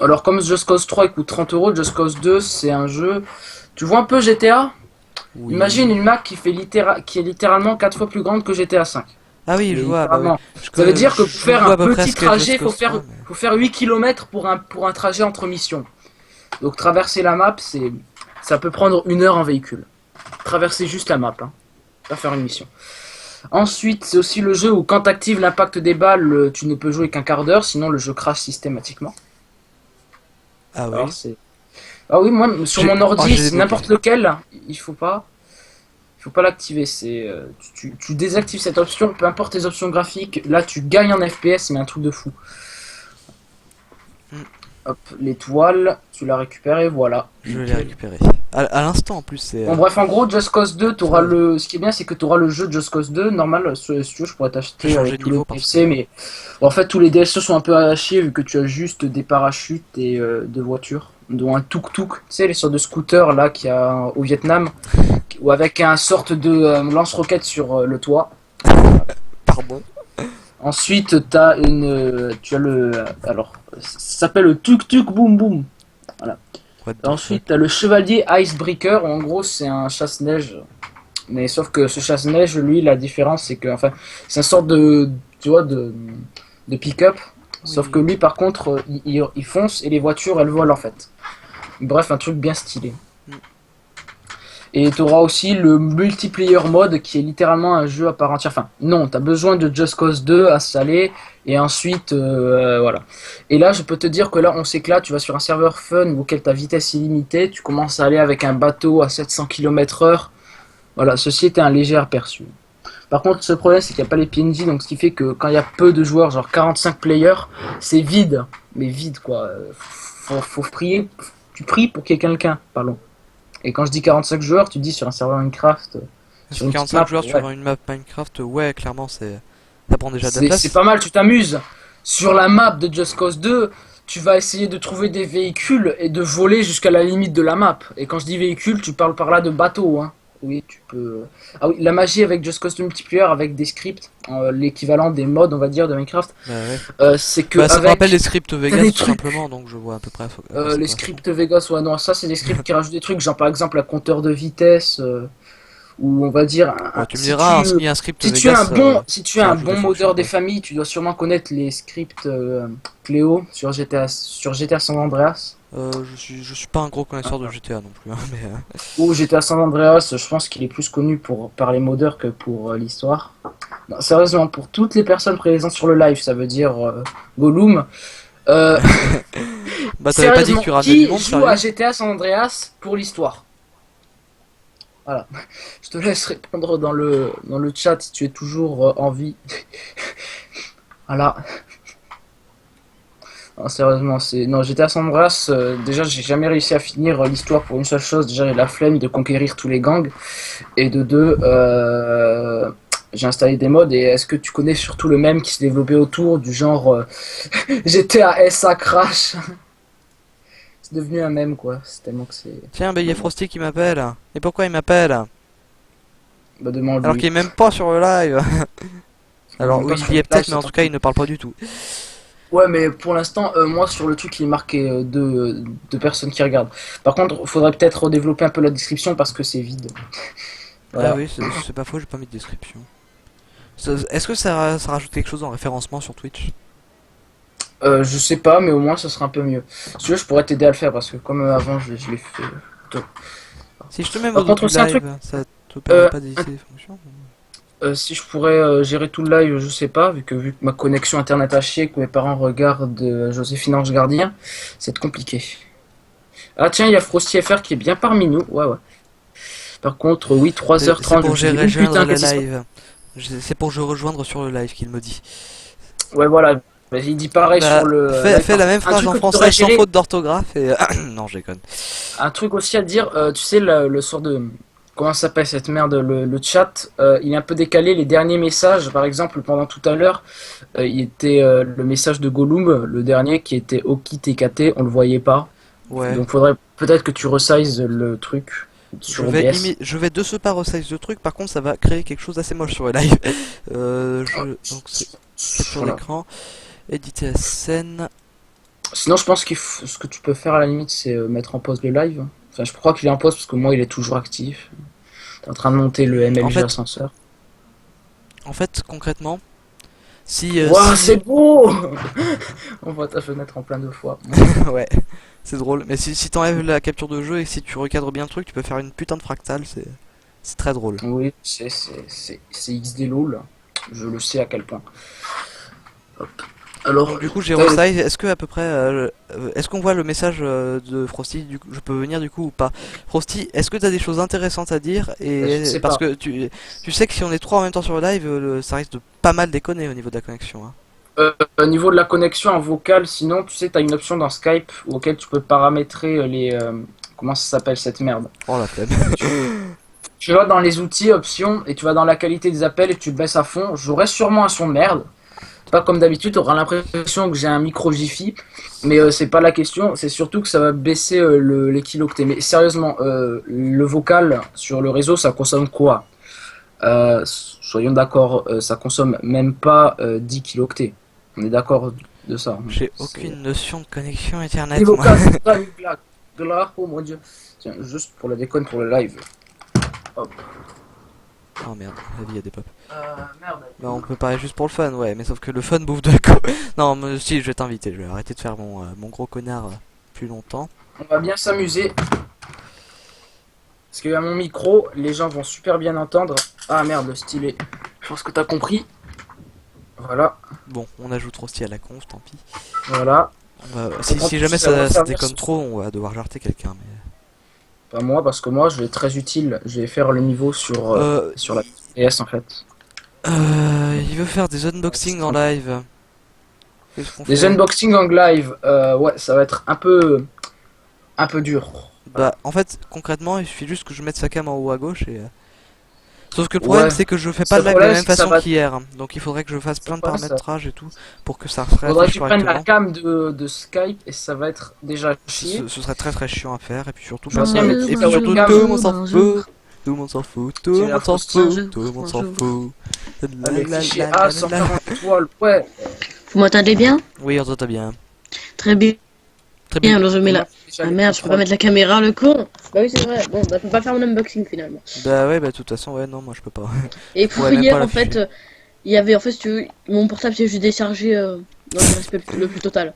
Alors, comme Just Cause 3 il coûte 30 €, Just Cause 2 c'est un jeu. Tu vois un peu GTA? Oui. Imagine une map qui est littéralement 4 fois plus grande que GTA 5. Ah oui, Mais je vois, bah oui. littéralement. Ça veut dire que pour Je faire vois un à peu près petit ce qu'est Just trajet, Cause 3, mais- faut faire 8 km pour un trajet entre missions. Donc traverser la map, ça peut prendre 1 heure en véhicule. Traverser juste la map, hein. Pas faire une mission. Ensuite, c'est aussi le jeu où quand tu actives l'impact des balles, tu ne peux jouer qu'un quart d'heure, sinon le jeu crash systématiquement. Ah oui. Alors c'est. Ah oui, moi sur J'ai- mon ordi, j'ai c'est débloqué. n'importe lequel, il faut pas l'activer. C'est tu désactives cette option, peu importe tes options graphiques. Là, tu gagnes en FPS, mais un truc de fou. Mm. Hop, l'étoile, tu l'as récupérée, voilà. Je vais les récupérer. À l'instant en plus, c'est. Bon, bref, en gros, Just Cause 2, t'auras le. Ce qui est bien, c'est que tu auras le jeu Just Cause 2. Normal, si tu veux, je pourrais Je vais t'acheter changer avec de tout niveau le parce DLC, mais en fait, tous les DLC sont un peu à chier vu que tu as juste des parachutes et de voitures, dont un tuk-tuk, tu sais, les sortes de scooters là qu'il y a au Vietnam, ou avec un sorte de lance-roquette sur le toit. Pardon. Ensuite, tu as alors, ça s'appelle le tuk tuk boom boom. Voilà. What the fuck. Ensuite, tu as le chevalier Icebreaker. En gros, c'est un chasse-neige. Mais sauf que ce chasse-neige, lui, la différence, c'est que, enfin, c'est une sorte tu vois, de pick-up. Sauf que Oui. lui, par contre, il fonce et les voitures, elles volent en fait. Bref, un truc bien stylé. Mm. Et tu auras aussi le multiplayer mode qui est littéralement un jeu à part entière. Enfin, non, tu as besoin de Just Cause 2 à installer et ensuite, voilà. Et là, je peux te dire que là, on s'éclate. Tu vas sur un serveur fun auquel ta vitesse est illimitée. Tu commences à aller avec un bateau à 700 km/h. Voilà, ceci était un léger aperçu. Par contre, ce problème, c'est qu'il n'y a pas les PNJ, donc ce qui fait que quand il y a peu de joueurs, genre 45 players, c'est vide. Mais vide, quoi. Faut prier. Tu pries pour qu'il y ait quelqu'un, pardon. Et quand je dis 45 joueurs, tu dis sur un serveur Minecraft, sur une petite 45 map, joueurs ouais. sur une map Minecraft, ouais, clairement, ça prend déjà de la C'est place. pas mal, tu t'amuses. Sur la map de Just Cause 2, tu vas essayer de trouver des véhicules et de voler jusqu'à la limite de la map. Et quand je dis véhicule, tu parles par là de bateau, hein. Oui, tu peux. Ah oui, la magie avec Just Cause 2 multiplayer, avec des scripts, l'équivalent des mods, on va dire, de Minecraft, Bah ouais. c'est que Bah, ça me rappelle avec les scripts t'as Vegas des tout trucs. simplement, donc je vois à peu près à quoi ça Les correspond. scripts Vegas, ouais, non, ça c'est des scripts qui rajoutent des trucs, genre par exemple un compteur de vitesse, ou on va dire, Ouais, tu me diras, il y a un script Vegas, si tu es ça un rajoute des bon fonctions, modeur des quoi. familles, tu dois sûrement connaître les scripts Cléo sur GTA San Andreas. Je suis pas un gros connaisseur de GTA non plus, hein, mais Ou GTA San Andreas, je pense qu'il est plus connu par les modeurs que pour l'histoire. Non, sérieusement, pour toutes les personnes présentes sur le live, ça veut dire Gollum. Euh, bah t'avais pas dit que Sérieusement, tu ramenais du qui monde, joue à sérieux? GTA San Andreas pour l'histoire? Voilà. Je te laisse répondre dans le chat si tu es toujours en vie. Voilà. Non, sérieusement, non, GTA San Andreas, déjà, j'ai jamais réussi à finir l'histoire pour une seule chose. Déjà, j'ai la flemme de conquérir tous les gangs. Et de deux, j'ai installé des mods. Et est-ce que tu connais surtout le mème qui s'est développé autour du genre GTA SA Crash? C'est devenu un mème, quoi. C'est tellement que c'est. Tiens, bah il y a Bon, Frosty qui m'appelle. Et pourquoi il m'appelle? bah, Alors qu'il demande-lui. est même pas sur le live. On Alors joue pas oui, sur il y le est live, peut-être, mais c'est en tant tout cas, il pis. ne parle pas du tout. Ouais, mais pour l'instant, moi, sur le truc, il est marqué deux personnes qui regardent. Par contre, il faudrait peut-être redévelopper un peu la description parce que c'est vide. Ah Voilà. oui, c'est pas faux, j'ai pas mis de description. Est-ce que ça rajoute quelque chose en référencement sur Twitch? Je sais pas, mais au moins, ça sera un peu mieux. Si tu veux, je pourrais t'aider à le faire parce que comme avant, je l'ai fait. Si je te mets Par mode contre, tout c'est un truc. live, ça te permet Euh, pas d'éditer les fonctions? si je pourrais gérer tout le live, je sais pas, vu que ma connexion internet a chier, que mes parents regardent Joséphine Ange Gardien, c'est compliqué. Ah tiens, il y a Frosty FR qui est bien parmi nous. Ouais, ouais. Par contre, oui, C'est 3h30, je me pour suis dit, gérer oh joindre putain, le qu'est-ce qui se passe? live. C'est pour je rejoindre sur le live qu'il me dit. Ouais, voilà. Bah, il dit pareil sur Bah, le fais, live. fais la même Un phrase truc en que tu devrais français sans gérer, faute d'orthographe et... non, je déconne. un truc aussi à dire, tu sais, le sort de. Comment ça s'appelle cette merde, le chat, il est un peu décalé. Les derniers messages, par exemple, pendant tout à l'heure, il était le message de Gollum, le dernier, qui était Oki TKT, on le voyait pas. Ouais. Donc faudrait peut-être que tu resizes le truc sur OBS. Je vais de ce pas resize le truc, par contre ça va créer quelque chose d'assez moche sur le live. Donc c'est capture Voilà. d'écran, éditer la scène. Sinon, je pense ce que tu peux faire à la limite, c'est mettre en pause le live. Enfin, je crois qu'il est en pause parce que moi, il est toujours actif. T'es en train de monter le En MLG fait, ascenseur. concrètement, si, Waouh, c'est beau! On voit ta fenêtre en plein deux fois. ouais, c'est drôle. Mais si t'enlèves la capture de jeu et si tu recadres bien le truc, tu peux faire une putain de fractale, c'est très drôle. Oui, c'est XD LOL. Je le sais à quel point. Hop. Alors, Donc du coup j'ai t'as- resize, est-ce que à peu près, est-ce qu'on voit le message de Frosty, du coup, je peux venir du coup ou pas? Frosty, est-ce que t'as des choses intéressantes à dire? je Et sais parce pas. que tu sais que si on est trois en même temps sur le live, ça risque de pas mal déconner au niveau de la connexion, hein. Au niveau de la connexion en vocal, sinon, tu sais, t'as une option dans Skype auquel tu peux paramétrer comment ça s'appelle cette merde? Oh la flemme. Tu vas dans les outils, options, et tu vas dans la qualité des appels et tu le baisses à fond. J'aurai sûrement un son de merde. Pas comme d'habitude, tu auras l'impression que j'ai un micro Jiffy, mais c'est pas la question, c'est surtout que ça va baisser les kilooctets. Mais sérieusement, le vocal sur le réseau, ça consomme quoi? Soyons d'accord, ça consomme même pas 10 kilooctets. On est d'accord de ça. J'ai C'est- aucune notion de connexion internet, Niveau moi. 4, oh mon dieu. Tiens, juste pour la déconne, pour le live. Hop. Oh merde, la vie a des pop. Merde. Bah, on peut parler juste pour le fun, ouais, mais sauf que le fun bouffe de la co. Non, mais si, je vais t'inviter, je vais arrêter de faire mon gros connard plus longtemps. On va bien s'amuser. Parce que à mon micro, les gens vont super bien entendre. Ah merde, le stylet. Je pense que t'as compris. Voilà, Bon, on ajoute trop style à la conf, tant pis. voilà. Si jamais Ça va ça servir déconne sur- trop, on va devoir jarter quelqu'un. Mais... Pas moi, parce que moi, je vais être très utile. Je vais faire le niveau sur la PS en fait. Il veut faire des unboxings en live. Qu'est-ce qu'on Des fait? unboxings en live, ouais, ça va être un peu dur. Bah, en fait, concrètement, il suffit juste que je mette sa cam en haut à gauche et... Sauf que le problème, Ouais. c'est que je fais Ça, pas le le live de la problème, même c'est que ça façon va- qu'hier. Donc il faudrait que je fasse plein de Ouais, ça- paramétrages et tout pour que ça se Faudrait que réaffiche tu prennes la correctement. cam de Skype et ça va être déjà chier. Ce serait très très chiant à faire et puis surtout Je vais bien mettre et ta puis surtout webcam. tout le monde s'en fout. Tout le monde s'en fout, tout le C'est la monde s'en fausse fout, tout le monde s'en fout. Les fichiers La, la, A la, sans la. 40 étoiles, ouais. Vous m'entendez bien? Oui, on t'entend bien. Très bien. Très bien. Alors je mets la... Déjà, Ah les merde, je peux pas contrôles. mettre la caméra, le con. Bah oui, c'est vrai. Bon, bah je peux pas faire mon unboxing finalement. Bah ouais, bah de toute façon, ouais, non, moi je peux pas. Et pourrais même hier, pas en fait, l'afficher. il y avait, en fait, si tu veux, mon portable s'est juste déchargé dans le respect le plus total.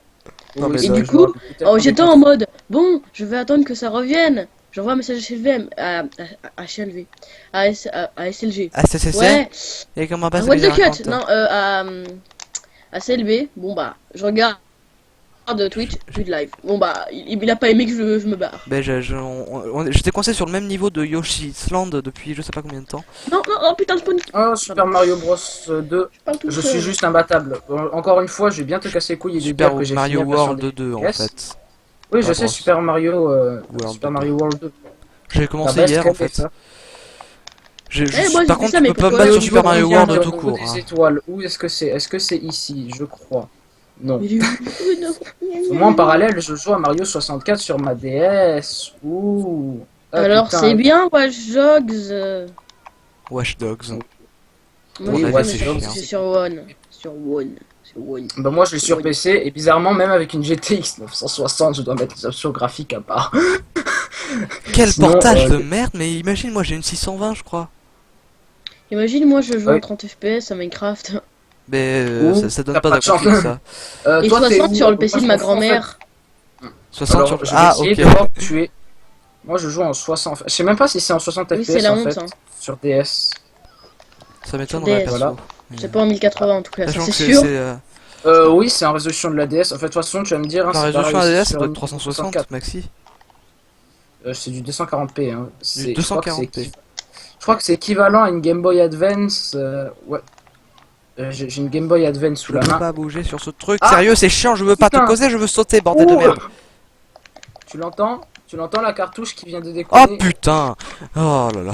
Non, mais Oui, Et ça, du je coup, me rappelle peut-être oh, des j'étais en contrôles. mode, bon, je vais attendre que ça revienne. J'envoie un message à CLV, à CLV, à SLG. Ah, c'est Ouais, Et comment à passer What les the cut, racontes? non, à CLV, bon bah, je regarde Twitch, live. Bon bah, il a pas aimé que je me barre. Ben, j'étais coincé sur le même niveau de Yoshi's Land depuis je sais pas combien de temps. Non, non, oh putain, spawn. Oh, Super Mario Bros 2, Je parle tout je seul. suis juste imbattable. Encore une fois, je vais bien te casser les couilles et te Super dire que j'ai Mario fini la version World 2 en DS. fait. Oui, je Ah, sais, bon, Super Mario, World Super 2. Mario World 2. J'ai La commencé base hier en qu'elle fait. ça. Moi, Par j'ai fait contre, ça, tu mais peux parce pas me que battre sur au Super niveau Mario des World liens, tout Au niveau court. des Hein. étoiles, où est-ce que c'est? Est-ce que c'est ici? Je crois. Non. Mais Moi, en parallèle, je joue à Mario 64 sur ma DS. Ouh. Ah, Alors, putain. c'est bien, Watch Dogs. Watch Dogs. Moi, Oui, j'ai Watch fait, Dogs, c'est sur One. Sur One. Sur One. Bah moi je l'ai sur PC et bizarrement même avec une GTX 960 je dois mettre les options graphiques à part. Quel Sinon, portage de merde, mais imagine, moi j'ai une 620 je crois. Imagine, moi, je joue Ouais. en 30 FPS à Minecraft. Mais Ouh, ça donne t'as pas pas de chance. d'infos ça. Et Toi, t'es 60 où? sur le PC de Moi, ma je m'en fous, en fait. grand-mère. 60 Alors, sur... je vais Ah essayer ok. de voir où tu es. Moi je joue en 60. Je sais même pas si c'est en 60 Oui, FPS c'est la en honte, fait hein. sur DS. Ça m'étonnerait DS. perso. Voilà. Mais, C'est pas en 1080 en tout cas, ça sachant c'est que c'est... sûr. Oui, c'est en résolution de la DS. En fait, de toute façon, tu vas me dire. Hein, La c'est résolution pareil ADS aussi ça sur doit être une 360 64. maxi. C'est du 240p. Hein. Du Je crois que c'est 240p. Je crois que c'est équivalent à une Game Boy Advance. Ouais. J'ai une Game Boy Advance sous Je la peux main. pas bouger sur ce truc. Ah Sérieux, c'est chiant, je veux pas te Putain. causer, je veux sauter, bordel de Ouh. merde. Tu l'entends? Tu l'entends la cartouche qui vient de Oh déconner? putain. Oh là là.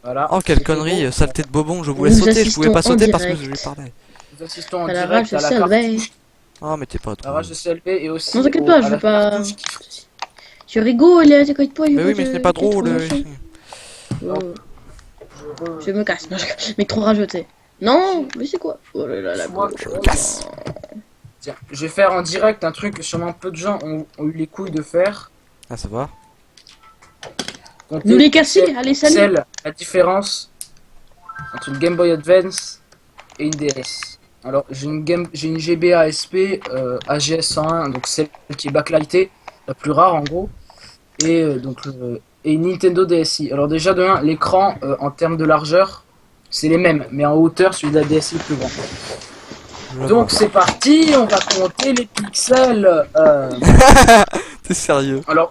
Voilà. Oh quelle C'est connerie, beau. saleté de bobon, je voulais Nous sauter, je pouvais pas assistons en sauter parce que je direct. lui parlais. Nous assistons en À la direct rage à de la CLV. cartouche. Oh mais t'es pas La trop. rage de CLV et aussi Non, t'inquiète au- pas, à je la vais pas- cartouche qui- Tu rigoles, t'inquiète pas, Mais oui, mais ce n'est pas drôle. Je me casse, non, mec trop rajoté. Non, mais c'est quoi? Oh là là, la Moi, Je me casse. Tiens, je vais faire en direct un truc que sûrement peu de gens ont eu les couilles de faire. Ah ça va. Compter Nous les casser, pixels- allez, salut. pixels, la différence entre une Game Boy Advance et une DS. Alors j'ai une GBA SP AGS 101, donc celle qui est backlightée, la plus rare en gros, et et une Nintendo DSi. Alors déjà de 1, l'écran en termes de largeur, c'est les mêmes, mais en hauteur celui de la DSi est plus grand. Je Donc vois. c'est parti, on va compter les pixels. T'es sérieux. Alors,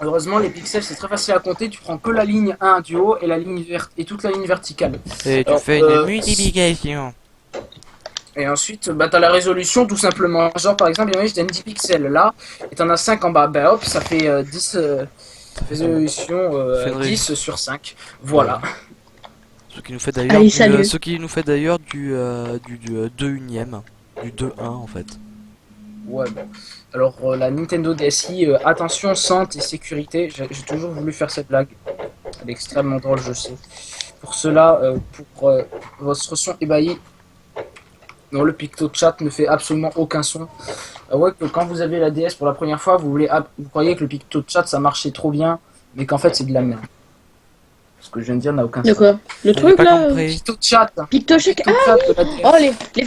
heureusement, les pixels c'est très facile à compter. Tu prends que la ligne 1 du haut et la ligne et toute la ligne verticale. Et tu Alors, fais une multiplication. Et ensuite, bah t'as la résolution tout simplement. Genre par exemple, imagine t'as 10 pixels là et t'en as 5 en bas. Bah hop, ça fait 10 résolution fait une 10 sur 5. Voilà. Ce qui nous fait d'ailleurs Allez, du, salut. ce qui nous fait d'ailleurs du 2 unième, du 2-1 en fait. Ouais, bon. Alors, la Nintendo DSi, attention, santé et sécurité. J'ai toujours voulu faire cette blague. Elle est extrêmement drôle, je sais. Pour cela, pour votre son ébahi, non, le picto chat ne fait absolument aucun son. Ouais, que quand vous avez la DS pour la première fois, vous croyez que le picto chat ça marchait trop bien, mais qu'en fait c'est de la merde. Ce que je viens de dire n'a aucun De sens. quoi? Le J'ai truc pas là? compris. Picto chat. PictoCheck. Picto Ah chat oui. de la DS. Oh les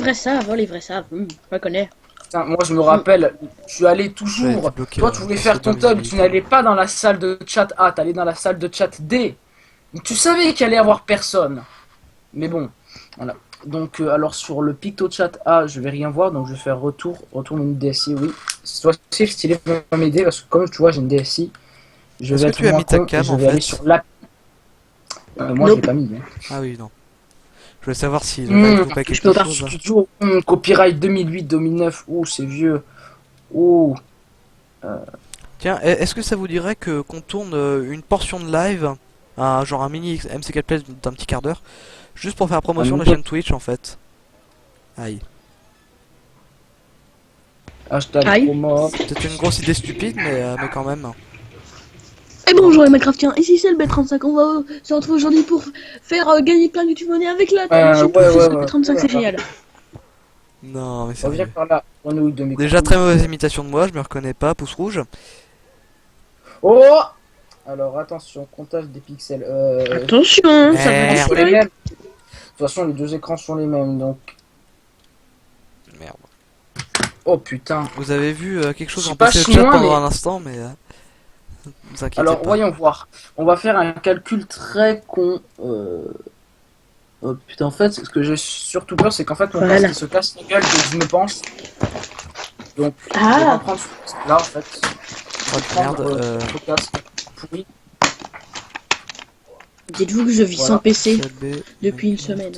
vrais savent, je connais. Putain, moi je me rappelle, tu allais J'ai été toujours. bloqué, Toi là, tu voulais parce faire que ton dans tub, les tu n'allais pas dans la salle de chat A, t'allais dans la salle de chat D. Tu savais qu'il allait y avoir personne. Mais bon, voilà. Donc alors sur le PictoChat A, je vais rien voir, donc je vais faire retour menu DSi, oui. Cette fois-ci, le stylet va m'aider parce que comme tu vois, j'ai une DSi. Je Est-ce vais que être tu as moins mis ta con et cam, je en vais aller fait? sur l'app. Moi, je Nope. l'ai pas mis. Hein. Ah oui, non. Je voulais savoir si le live loupait je quelque peux pas. chose. Studio, copyright 2008-2009, c'est vieux. Oh, Tiens, est-ce que ça vous dirait que qu'on tourne une portion de live, genre un mini MC4 Play d'un petit quart d'heure, juste pour faire la promotion de la chaîne Twitch en fait? Aïe. hashtag Aïe. promo. Peut-être une grosse idée stupide, mais quand même. Et bonjour les Minecraftiens, ici c'est le B35, on va se retrouver aujourd'hui pour faire gagner plein de YouTube money avec la chaîne Ouais, Twitch ouais. B35, c'est génial. Non, mais Reviens sérieux. par là, grenouille de mes Déjà couilles. très mauvaise imitation de moi, je me reconnais pas, pouce rouge. Oh. Alors attention, comptage des pixels. Attention, ça va Merde. Sur les tirer. mêmes. De toute façon, les deux écrans sont les mêmes, donc. Merde. Oh putain. Vous avez vu quelque chose Je suis en pas PC le chat chinois, pendant mais- un instant, mais vous inquiétez Alors, pas. voyons voir. On va faire un calcul très con. Oh, putain, en fait, ce que j'ai surtout peur, c'est qu'en fait, mon Voilà. casque il se casse la gueule dès que je me pense. Donc, je vais Ah. pas prendre ce casque-là, en fait. Je vais prendre Merde, ce casque pourri. Dites-vous que je vis Voilà. sans PC CB, depuis une Minecraft, semaine.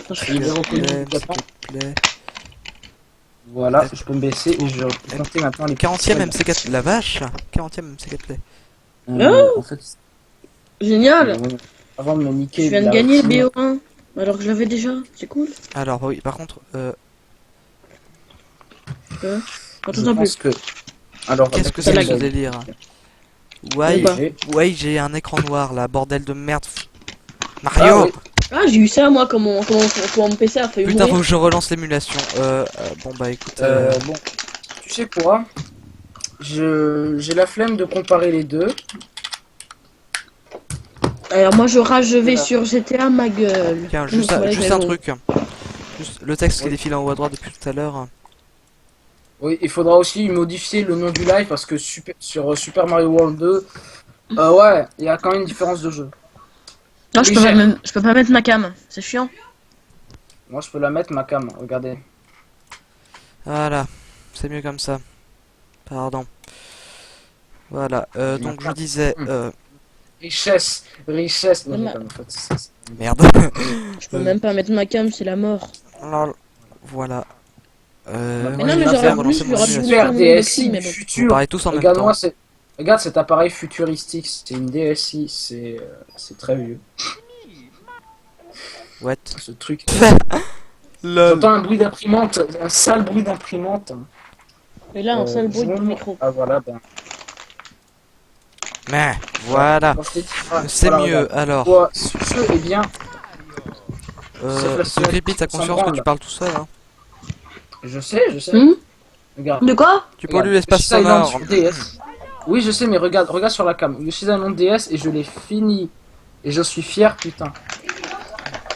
Non, je Il est reconnu Play, immédiatement. MC4 Play. Voilà, je peux me baisser et je vais compter maintenant les 40ème pixels. MC4, la vache! 40ème MC4 Play. En fait, Génial. avant de me niquer. Je viens de la gagner rétine, le BO1 alors que je l'avais déjà, c'est cool. Alors, oui, par contre, Quand je on pense plus. que. Alors, qu'est-ce que ça c'est que lag. ce délire? Ouais, Bah. ouais, j'ai un écran noir là, bordel de merde. Ah, Mario! oui. Ah, j'ai eu ça moi, comment mon PC a fait Putain, faut mourir. que je relance l'émulation. Bon bah écoute, Bon, tu sais quoi? J'ai la flemme de comparer les deux. Alors moi je vais Voilà. sur GTA ma gueule. tiens, juste, Ouais, juste mais un bon. truc. Juste le texte qui Oui. défile en haut à droite depuis tout à l'heure. Oui, il faudra aussi modifier le nom du live parce que sur Super Mario World 2, ouais, il y a quand même une différence de jeu. Non, je Oui, peux, cher. je peux pas mettre ma cam, c'est chiant. Moi, je peux la mettre, ma cam, regardez. Voilà, c'est mieux comme ça. Pardon. Voilà, donc je disais, Richesse, richesse. Non, Voilà. mais en fait, merde. Je peux même pas mettre ma cam, c'est la mort. Lol. Voilà. Mais Mais moi, non, j'ai mais bien j'aurais fait de voulu, relancer je mon lui simulation. Super mon DSi doxy, du mais bon. On futur. parlait tous en même Regarde-moi, temps. regarde cet appareil futuristique, c'est une DSi, c'est très vieux. What? Ce truc. Lol. J'entends un bruit d'imprimante, un sale bruit d'imprimante. Et là, un seul bruit de jouons- micro. Ah voilà, ben. Mais voilà. Quand je t'ai dit, ah, C'est voilà, mieux, regarde. alors. Toi, ce jeu est bien. Ce Creepy, t'as conscience que tu parles tout seul, hein? Je sais. Regarde. De quoi? Tu pollues l'espace Yoshi's Island sonore. sur DS. Oui, je sais, mais regarde sur la cam. Yoshi's Island DS et je l'ai fini. Et je suis fier, putain.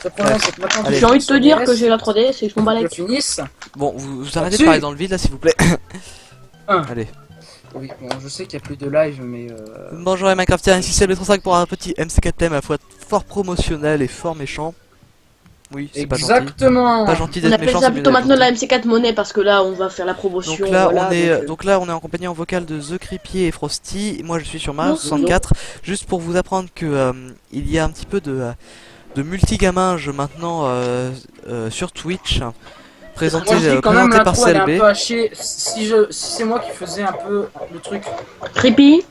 Le problème, c'est que maintenant, Allez. J'ai envie de te sur dire DS, que j'ai la 3D, c'est que je m'en bats que les je finisse. Bon, vous arrêtez de Là-dessus. parler dans le vide là, s'il vous plaît. Un. Allez. Oui, bon, je sais qu'il n'y a plus de live, mais Bonjour les Minecraftiens, ici c'est le 35 pour un petit MC4 Play, à la fois fort promotionnel et fort méchant. Oui, c'est pas gentil. exactement. Pas gentil On d'être appelle méchant, ça c'est mieux plutôt d'être maintenant la gentil. MC4 monnaie parce que là on va faire la promotion. Donc là, voilà, donc là, on est en compagnie en vocal de The Creepy et Frosty. Moi, je suis sur Mario Non, 64. Juste pour vous apprendre que il y a un petit peu de multigamage maintenant sur Twitch, présenté, Moi, je dis quand même présenté par l'intro, elle est un CLB. peu hachée. Si c'est moi qui faisais un peu le truc. Creepy,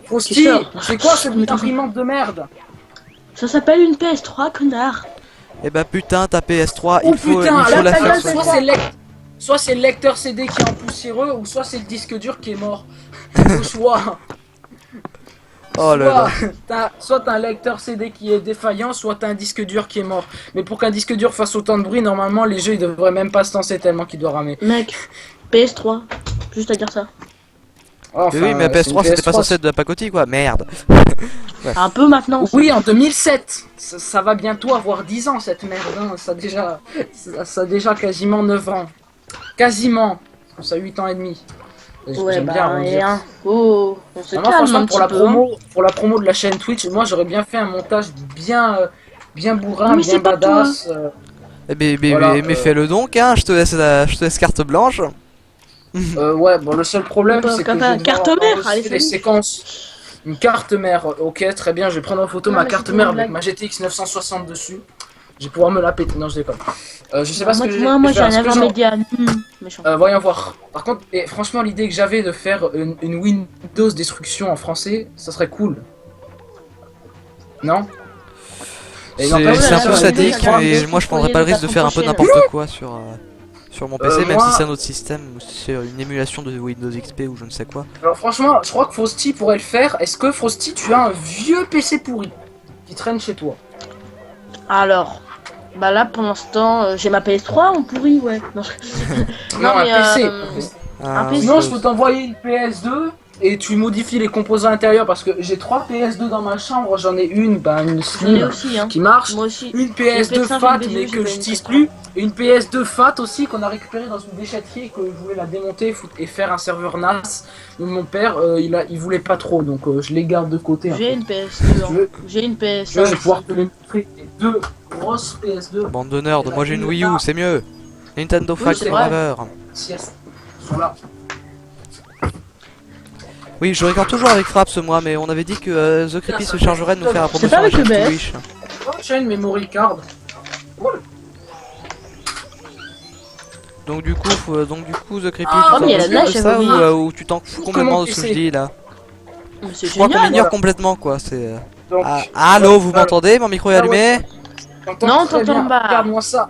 Frosty, Qui sort c'est quoi cette imprimante de merde? ça s'appelle une PS3, connard. Et bah putain, ta PS3, Oh il faut putain, la là, faire c'est soigner. quoi, soit c'est le lecteur CD qui est en poussiéreux, ou soit c'est le disque dur qui est mort. Au choix. Oh là là. Soit t'as un lecteur CD qui est défaillant, soit t'as un disque dur qui est mort. Mais pour qu'un disque dur fasse autant de bruit, normalement les jeux ils devraient même pas se lancer tellement qu'il doit ramer. Mec, PS3. Juste à dire ça. Enfin, Mais oui, mais la c'est une PS3 c'était pas PS3, censé être de la pacotille quoi, merde. Un peu maintenant. Oui, en 2007. Ça va bientôt avoir 10 ans cette merde. Hein. Ça a déjà quasiment 9 ans. Quasiment. Ça a 8 ans et demi. Ouais, J'aime bien bah, arrondir. et un. Oh, on se Non, calme franchement, un petit peu. Hein. pour la promo de la chaîne Twitch, moi j'aurais bien fait un montage bien, bien bourrin, Mais bien c'est pas badass. Eh ben, Voilà, mais fais-le donc, hein, je te laisse carte blanche. Ouais, bon, le seul problème Bah, c'est que je papa, vais devoir carte mère, enregistrer allez, les salut. séquences. Une carte mère, ok, très bien, je vais prendre en photo Non, ma mais carte c'était mère une avec blague. ma GTX 960 dessus. Je vais pouvoir me la péter. Non, je déconne. Je sais pas ce moi, que moi, je j'ai vais un faire. Ce que intermédiaire. Méchant. voyons voir. Par contre, et franchement, l'idée que j'avais de faire une Windows destruction en français, ça serait cool. Non? Et n'empêche, C'est un peu là, sadique, là, mais là, moi je prendrais pas le risque de faire un peu prochaine. n'importe quoi sur mon PC, même moi- si c'est un autre système ou si c'est une émulation de Windows XP ou je ne sais quoi. Alors franchement, je crois que Frosty pourrait le faire. Est-ce que Frosty, tu as un vieux PC pourri qui traîne chez toi? Alors, bah là pour l'instant, j'ai ma PS3 en pourri, ouais. Non, Non, mais, un PC. Un PC. Sinon, je peux t'envoyer une PS2 et tu modifies les composants intérieurs parce que j'ai 3 PS2 dans ma chambre. J'en ai une, une J'en ai Slim aussi, hein. qui marche. Moi aussi. Une PS2 PS5, fat j'ai une mais PS2, que j'ai pas j'utilise une plus. Et une PS2 fat aussi qu'on a récupérée dans une déchetterie et que je voulais la démonter et faire un serveur NAS. Mais mon père, il voulait pas trop donc je les garde de côté. Un J'ai peu. une PS2, hein. Je veux- J'ai une Je PS5. vais pouvoir te les montrer. Les deux grosses PS2. Bande de nerds, moi j'ai une Wii U, c'est mieux. Nintendo Oui, Fact c'est Forever. Si elles sont là. Oui, je regarde toujours avec Fraps moi, mais on avait dit que The Creepy se chargerait de nous faire la C'est promotion pas avec avec EBS. Twitch. Chaîne memory card. Donc du coup, The Creepy, Ah, tu mais il y a t'en la fous de neige, ça oui. ou tu t'en fous complètement de ce que je dis là? Mais c'est Je crois qu'on génial. m'ignore Voilà. complètement quoi, c'est... Donc, Allô, vous voilà. m'entendez? Mon micro est Ah ouais. allumé? T'entends Non, très t'entends bien. pas. Regarde-moi ça.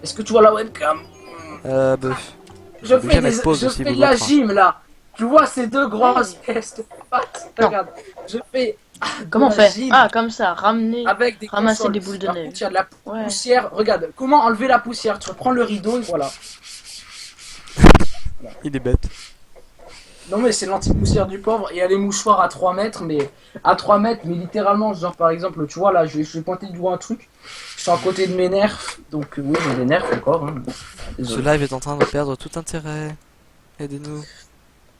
Est-ce que tu vois la webcam? Bah... Je Obligé fais, de mettre pause je aussi, fais vous de la l'autre, hein. gym là. Tu vois ces deux grosses pièces de pâtes. Non. Regarde. Je fais Comment on de la fait? gym Ah, comme ça, ramener. avec des ramasser consoles. des boules de Par neige. contre, il y a de la Ouais. poussière. Regarde, comment enlever la poussière? Tu prends le rideau et voilà. Il est bête. Non mais c'est l'anti-poussière du pauvre. Il y a les mouchoirs à 3 mètres, mais à 3 mètres, mais littéralement, genre par exemple, tu vois là, je vais pointer du doigt un truc. Je suis à côté de mes nerfs, donc oui, j'ai des nerfs encore. Hein. Ce Désolé. live est en train de perdre tout intérêt. Aidez-nous.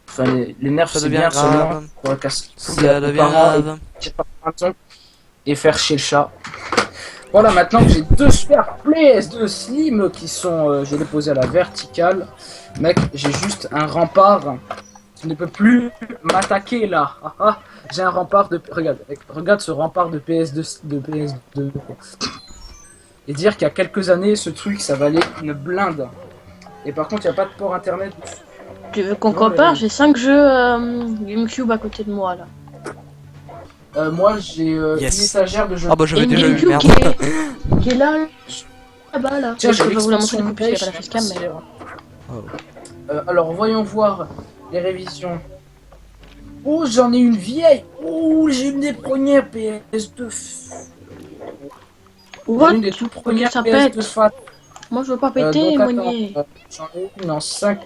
Enfin, les nerfs, Ça c'est devient bien grave. seulement pour casser Ça devient grave. et faire chez le chat. Voilà, maintenant que j'ai deux super PS2 Slim qui sont, je vais les poser à la verticale. Mec, j'ai juste un rempart. Tu ne peux plus m'attaquer là. Ah, ah, j'ai un rempart de. Regarde ce rempart de PS2. Et dire qu'il y a quelques années, ce truc, ça valait une blinde. Et par contre, il n'y a pas de port internet. Tu veux qu'on Non, compare? mais- J'ai 5 jeux GameCube à côté de moi là. Moi, j'ai Yes. une étagère de jeux. Ah bah j'avais Et une déjà eu, GameCube merde. qui est là, là-bas là. Tiens, je j'ai vais vous la montrer l'extension du coup parce qu'il n'y a pas la pêche, facecam. Mais... Oh. alors, voyons voir les révisions. Oh, j'en ai une vieille. Oh, j'ai une des premières PS2. What? J'ai une des toutes premières Ça PS2 pète. fat. Moi je veux pas péter, Donc, attends, moigné. j'en ai une en 5.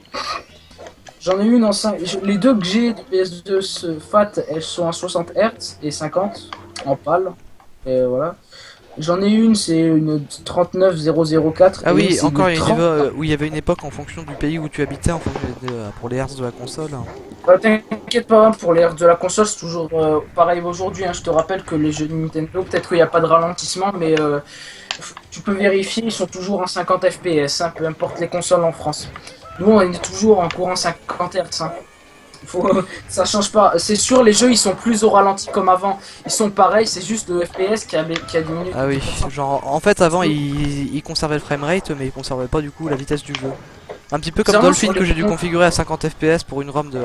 J'en ai une en 5. Les deux que j'ai de PS2 fat, elles sont à 60 Hz et 50 en pâle. Et voilà. J'en ai une, c'est une 39004. Ah et oui, c'est encore une il y a 30. où il y avait une époque en fonction du pays où tu habitais, en fonction pour les hertz de la console. T'inquiète pas, pour les Hz de la console, c'est toujours pareil aujourd'hui. Hein. Je te rappelle que les jeux de Nintendo, peut-être qu'il n'y a pas de ralentissement, mais tu peux vérifier, ils sont toujours en 50 FPS, hein, peu importe les consoles en France. Nous, on est toujours en courant 50 Hz. Hein. Ça change pas. C'est sûr, les jeux ils sont plus au ralenti comme avant. Ils sont pareils, c'est juste le FPS qui a diminué. Ah oui, genre en fait avant il conservait le framerate mais il conservait pas du coup la vitesse du jeu. Un petit peu comme Bizarrement, Dolphin sur que les j'ai dû comptes- configurer à 50 FPS pour une ROM de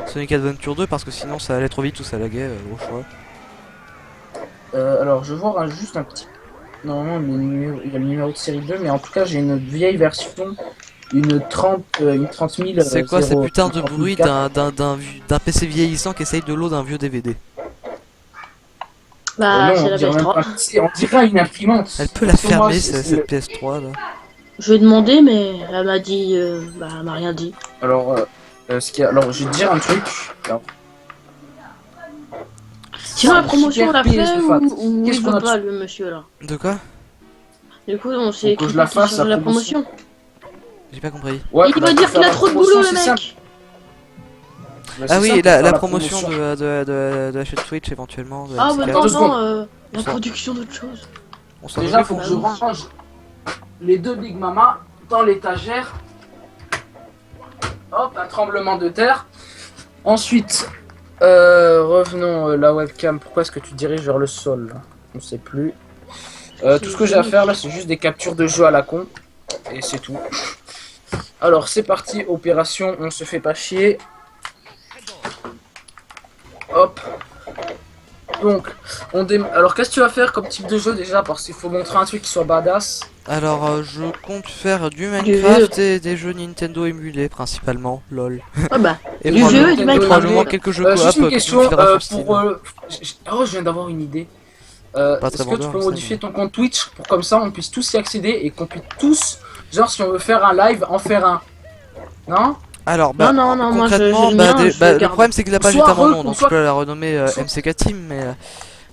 Sonic Adventure 2 parce que sinon ça allait trop vite ou ça laguait au choix. Alors, je vais voir juste un petit. Normalement, il y a le numéro de série 2, mais en tout cas, j'ai une vieille version une 30 000. C'est quoi ces 0, putains de 30 000 bruits quatre. d'un PC vieillissant qui essaye de load un vieux DVD? Bah, Non, c'est on la dirait même PS3. pas un PC, on dirait une imprimante. Elle peut la Parce que moi, fermer c'est- cette PS3 là. Je lui ai demandé, mais elle m'a dit. Bah, elle m'a rien dit. Alors, alors, je vais te dire un truc. Alors, Sinon, la c'est promotion, on l'a hyper fait PS de fat. ou Qu'est-ce il qu'on veut a pas, dessus le monsieur là? De quoi? Du coup, on s'est Faut que écrit je la qu'il fasse, change la la promotion. J'ai pas compris. Ouais, Il bah, va dire pour qu'il faire a la trop de promotion, boulot, le c'est simple. mec. Bah, Ah c'est oui, simple, pour la faire promotion de la chaîne Twitch éventuellement. De Ah, bah MCK. non, Deux secondes. non, la Deux production d'autre chose. On s'en Déjà, occupe. faut que je Bah oui. range les deux Big Mama dans l'étagère. Hop, un tremblement de terre. Ensuite, revenons la webcam. Pourquoi est-ce que tu diriges vers le sol là? On sait plus. Tout ce que j'ai à faire là, c'est juste des captures de jeu à la con. Et c'est tout. Alors, c'est parti, opération, on se fait pas chier. Hop. Donc, alors qu'est-ce que tu vas faire comme type de jeu déjà? Parce qu'il faut montrer un truc qui soit badass. Alors, je compte faire du Minecraft et des jeux Nintendo émulés principalement, lol. Ah bah, Et du probablement, jeu et du Nintendo Minecraft. probablement quelques jeux Juste coop une qui question nous filera sur Steam. Oh, je viens d'avoir une idée. Pas très Est-ce que tu vendeur, peux ça, modifier ton compte Twitch pour comme ça on puisse tous y accéder et qu'on puisse tous, genre si on veut faire un live, en faire un. Non? Alors, bah, Non, non, non, moi, concrètement, j'ai le bah, mien, je le garde. problème c'est que la page est Soit à mon nom, ou donc soit- je peux la renommer soit- MCK Team, mais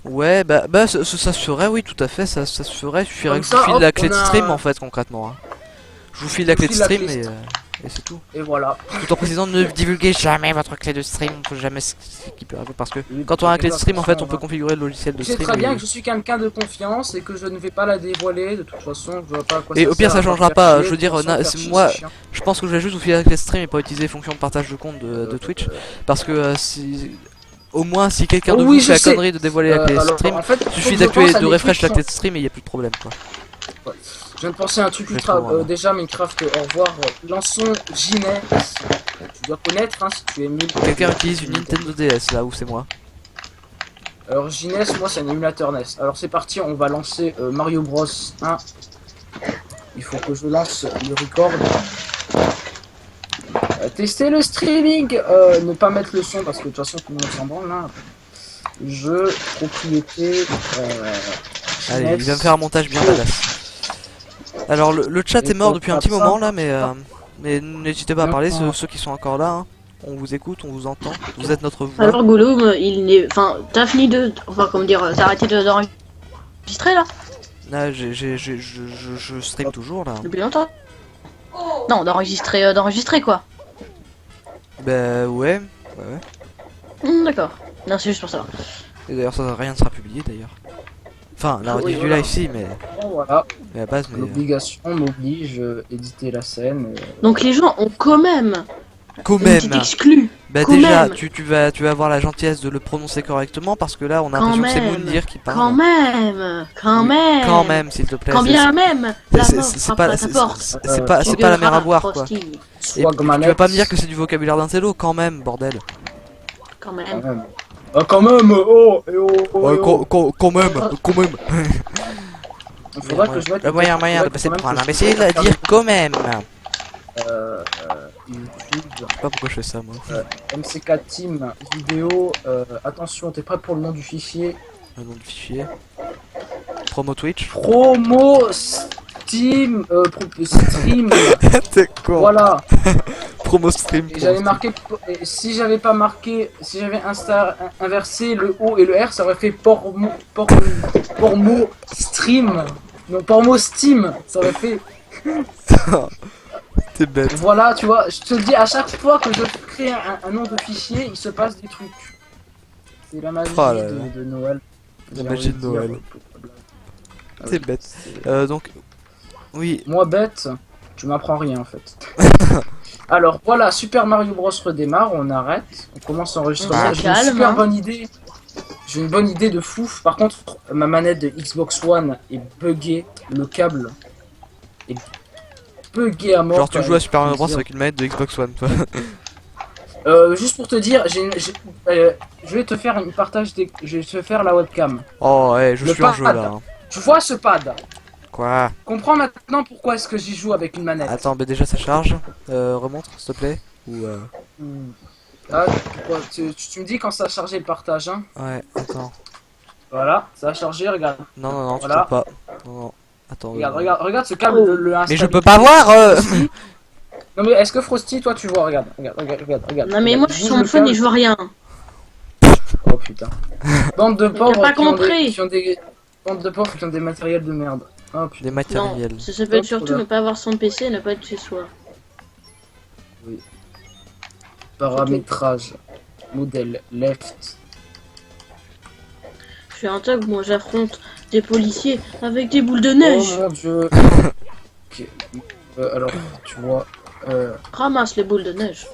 ouais, ça se ferait, oui, tout à fait, ça se ferait. Il suffirait Comme que je vous ça, file hop, la clé de on a- stream en fait, concrètement. Hein. Je vous file la Je clé de file la stream clé de et c'est tout. Et voilà. Tout en précisant ne divulguez jamais votre clé de stream, faut jamais ce qui peut arriver parce que quand on a la clé de stream en fait on peut configurer le logiciel de Je sais stream. très bien et- que je suis quelqu'un de confiance et que je ne vais pas la dévoiler. De toute façon, je vois pas à quoi Et ça au pire, sert, ça à changera faire pas, chier, je veux de dire, toute façon, faire c'est chier, moi- c'est chiant. Je pense que je vais juste vous filer la clé de stream et pas utiliser fonction de partage de compte de Twitch parce que si au moins si quelqu'un de Oh vous oui, fait je la sais. connerie de dévoiler la clé de Alors, stream, en fait, il faut suffit que je pense à de des refresh la trucs clé de stream et il n'y a plus de problème quoi. Je viens de penser à un truc Je vais ultra. te voir, là. Déjà, Minecraft, au revoir. Lançons Gines. Tu dois connaître hein, si tu es nul. Quelqu'un utilise une Nintendo DS là où c'est moi. Alors, Gines, moi, c'est un émulateur NES. Alors, c'est parti, on va lancer Mario Bros 1. Il faut que je lance le record. Tester le streaming. Ne pas mettre le son parce que de toute façon, tout le monde s'en branle là. Jeu, propriété. Allez, Gines. il va me faire un montage bien badass. Alors le chat Et est mort pour depuis un faire petit ça, moment là mais n'hésitez pas à Non, parler non. ceux qui sont encore là. Hein. On vous écoute, on vous entend. Vous êtes notre voix. Alors, Gollum, il n'est. Enfin, t'as fini de. Enfin, comment dire, t'as arrêté d'enregistrer là? Là, je stream toujours là. Depuis longtemps? Non, d'enregistrer quoi. Bah ouais. D'accord. Non, c'est juste pour ça. Et d'ailleurs ça rien ne sera publié d'ailleurs. Enfin la Oui, rediff du voilà. live si mais Bon, voilà. à la base mais L'obligation m'oblige éditer la scène. Donc, les gens ont quand même quand une même. petite exclue. Bah quand déjà même. tu vas avoir la gentillesse de le prononcer correctement parce que là on a Quand l'impression que c'est même. Moundir qui parle. Quand même. Quand Oui, même. Quand même s'il te plaît. Quand c'est- bien même. c'est- La c'est- mort c'est frappe pas à ta c'est- porte. c'est pas Tu c'est pas la mer à gueuleras, boire quoi. Frosty. Et Swag tu manette. vas pas me dire que c'est du vocabulaire d'un télo quand même bordel. Quand Quand même. même. Ah, quand même. Oh, et oh, oh, Ouais, et oh. quand même, quand même. Il faudra que je mette. Le moyen de passer pour un imbécile, dire quand même. YouTube, Je sais pas pourquoi je fais ça moi. MCK Team, vidéo. Attention, t'es prêt pour le nom du fichier? Le nom du fichier. Promo Twitch. Promo Steam. Stream. T'es con. Voilà. Promo stream. Et j'avais marqué. Et si j'avais pas marqué. Si j'avais inversé le O et le R, ça aurait fait Pormo Stream. Non, Pormo Steam. Ça aurait fait. T'es bête. Voilà, tu vois, je te le dis, à chaque fois que je crée un nom de fichier, il se passe des trucs. C'est la magie Oh là là. de Noël. La J'ai magie envie de dire, Noël. Ah T'es oui, bête. c'est- Donc, oui. Moi bête, tu m'apprends rien en fait. Alors voilà, Super Mario Bros redémarre, on arrête, on commence à enregistrer. Ah, J'ai une calme, super hein. bonne idée. J'ai une bonne idée de fou. Par contre, ma manette de Xbox One est buggée, le câble est buggé à mort. Genre tu quand joues à même. Super Mario Bros avec une manette de Xbox One, toi. Juste pour te dire, je vais te faire une partage je vais te faire la webcam. Oh ouais, je Le suis en pad. jeu là. Hein. Tu vois ce pad? Quoi? Comprends maintenant pourquoi est-ce que j'y joue avec une manette. Attends, bah déjà ça charge. Remontre, s'il te plaît. Ou Ah, pourquoi tu me dis quand ça a chargé le partage, hein. Ouais, attends. Voilà, ça a chargé, regarde. Non, non, non, tu Voilà. tournes pas. Non, non. Attends. Regarde ce câble, le Mais je instabilité. peux pas voir Frosty. Non mais est-ce que Frosty, toi tu vois, regarde. Non mais moi je suis sur mon phone et je vois rien. Oh putain. Bande de pauvres pas qui ont compris. Bande de pauvres qui ont des matériels de merde. Oh putain. Des Non, matériels. ça s'appelle Hop, surtout là. ne pas avoir son PC et ne pas être chez soi. Paramétrage. Modèle. Left. Je suis un thug, moi j'affronte des policiers avec des boules de neige. Oh mon dieu. Ok. Alors, tu vois. Ramasse les boules de neige.